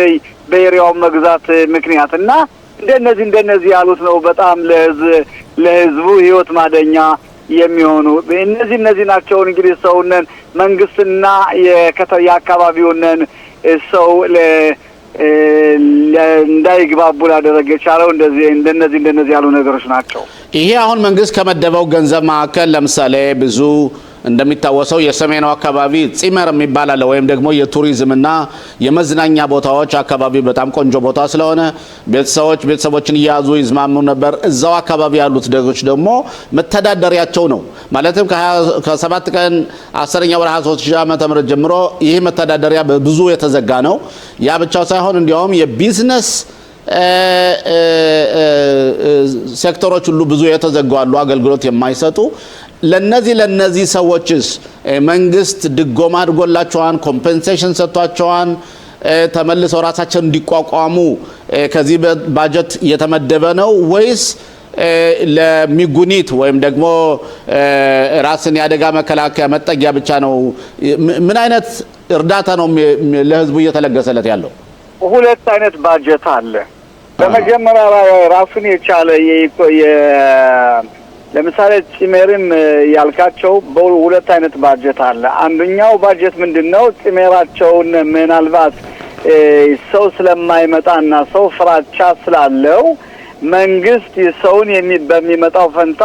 በኤሪያው መግዛት ምክንያት እና እንደነዚህ ያሉት ነው በጣም ለህዝቡ ህይወት ማደኛ የሚሆኑ እነዚህ ናቸው። እንግዲህ ሰውነን መንግስትና የአካባቢውነን ሰው እንዳይግባቡ ላደረገ ቻለው እንደነዚህ ያሉ ነገሮች ናቸው።
ይሄ አሁን መንግስት ከመደበው ገንዘብ መካከል ለምሳሌ ብዙ እንደሚታወሰው የሰሜኑ አካባቢ ጺመር የሚባል አለ ወይም ደግሞ የቱሪዝምና የመዝናኛ ቦታዎች አካባቢ በጣም ቆንጆ ቦታ ስለሆነ ቤተሰቦችን እያያዙ ይዝማሙ ነበር። እዛው አካባቢ ያሉት ደጎች ደግሞ መተዳደሪያቸው ነው። ማለትም ከ7 ቀን 10ኛ ወር 23 ዓመተ ምህረት ጀምሮ ይሄ መተዳደሪያ ብዙ የተዘጋ ነው። ያ ብቻ ሳይሆን እንዲያውም የቢዝነስ ሴክተሮች ሁሉ ብዙ የተዘጉ አሉ፣ አገልግሎት የማይሰጡ። ለነዚህ ሰዎችስ መንግስት ድጎማ አድርጎላቸዋል? ኮምፔንሴሽን ሰጥቷቸዋል? ተመልሰው ራሳቸውን እንዲቋቋሙ ከዚህ ባጀት የተመደበ ነው ወይስ ለሚጉኒት ወይም ደግሞ ራስን ያደጋ መከላከያ መጠጊያ ብቻ ነው? ምን አይነት እርዳታ ነው ለህዝቡ እየተለገሰለት ያለው?
ሁለት አይነት ባጀት አለ። በመጀመሪያ ራሱን የቻለ ለምሳሌ ጺሜርም ያልካቸው በሁለት አይነት ባጀት አለ። አንደኛው ባጀት ምንድነው? ጺሜራቸውን ምናልባት ሰው ስለማይመጣና ሰው ፍራቻ ስላለው መንግስት ሰውን በሚመጣው ፈንታ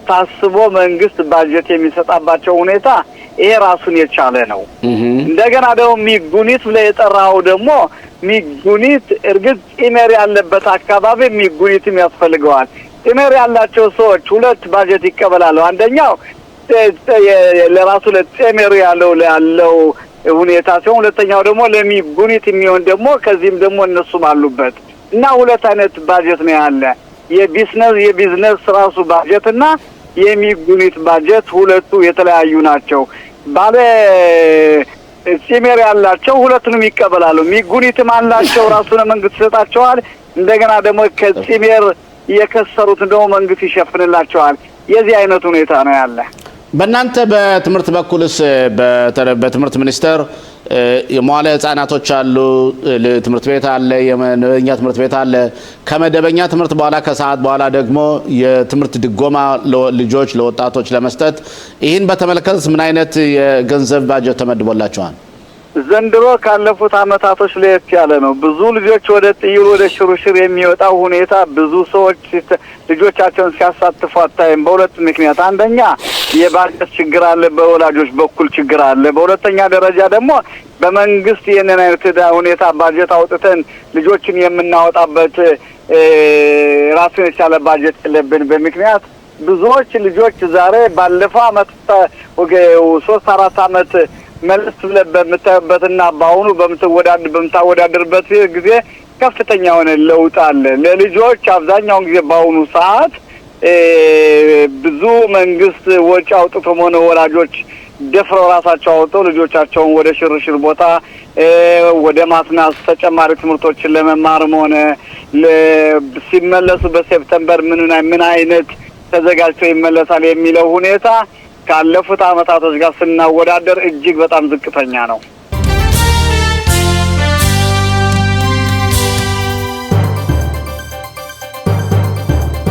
ታስቦ መንግስት ባጀት የሚሰጣባቸው ሁኔታ ይሄ ራሱን የቻለ ነው። እንደገና ደግሞ ሚጉኒት ብለህ የጠራኸው ደግሞ ሚጉኒት እርግጥ ጺሜር ያለበት አካባቢ ሚጉኒትም ያስፈልገዋል። ጺሜር ያላቸው ሰዎች ሁለት ባጀት ይቀበላሉ። አንደኛው ለራሱ ለጺሜር ያለው ሁኔታ ሲሆን፣ ሁለተኛው ደግሞ ለሚጉኒት የሚሆን ደግሞ ከዚህም ደግሞ እነሱም አሉበት እና ሁለት አይነት ባጀት ነው ያለ። የቢዝነስ ራሱ ባጀት እና የሚጉኒት ባጀት ሁለቱ የተለያዩ ናቸው። ባለ ጺሜር ያላቸው ሁለቱንም ይቀበላሉ። ሚጉኒትም አላቸው፣ ራሱን መንግስት ይሰጣቸዋል። እንደገና ደግሞ ከጺሜር የከሰሩት ደግሞ መንግስት ይሸፍንላቸዋል። የዚህ አይነት ሁኔታ ነው ያለ።
በእናንተ በትምህርት በኩልስ በትምህርት ሚኒስቴር የመዋለ ህፃናቶች አሉ፣ ትምህርት ቤት አለ፣ የመደበኛ ትምህርት ቤት አለ። ከመደበኛ ትምህርት በኋላ ከሰዓት በኋላ ደግሞ የትምህርት ድጎማ ለልጆች ለወጣቶች ለመስጠት ይህን በተመለከተ ምን አይነት የገንዘብ ባጀት ተመድቦላቸዋል?
ዘንድሮ ካለፉት አመታቶች ለየት ያለ ነው። ብዙ ልጆች ወደ ጥይል ወደ ሽሩሽር የሚወጣው ሁኔታ ብዙ ሰዎች ልጆቻቸውን ሲያሳትፉ አታይም። በሁለት ምክንያት፣ አንደኛ የባጀት ችግር አለ፣ በወላጆች በኩል ችግር አለ። በሁለተኛ ደረጃ ደግሞ በመንግስት ይህንን አይነት ሁኔታ ባጀት አውጥተን ልጆችን የምናወጣበት ራሱን የቻለ ባጀት የለብን። በምክንያት ብዙዎች ልጆች ዛሬ ባለፈው አመት 3-4 አመት መልስ ብለህ በምታይበትና በአሁኑ በምታወዳድርበት ጊዜ ከፍተኛ የሆነ ለውጥ አለ። ለልጆች አብዛኛውን ጊዜ በአሁኑ ሰዓት ብዙ መንግስት ወጪ አውጥቶም ሆነ ወላጆች ደፍረው ራሳቸው አውጥተው ልጆቻቸውን ወደ ሽርሽር ቦታ ወደ ማስናስ ተጨማሪ ትምህርቶችን ለመማርም ሆነ ሲመለሱ በሴፕቴምበር ምን አይነት ተዘጋጅተው ይመለሳል የሚለው ሁኔታ ካለፉት አመታቶች ጋር ስናወዳደር እጅግ በጣም ዝቅተኛ ነው።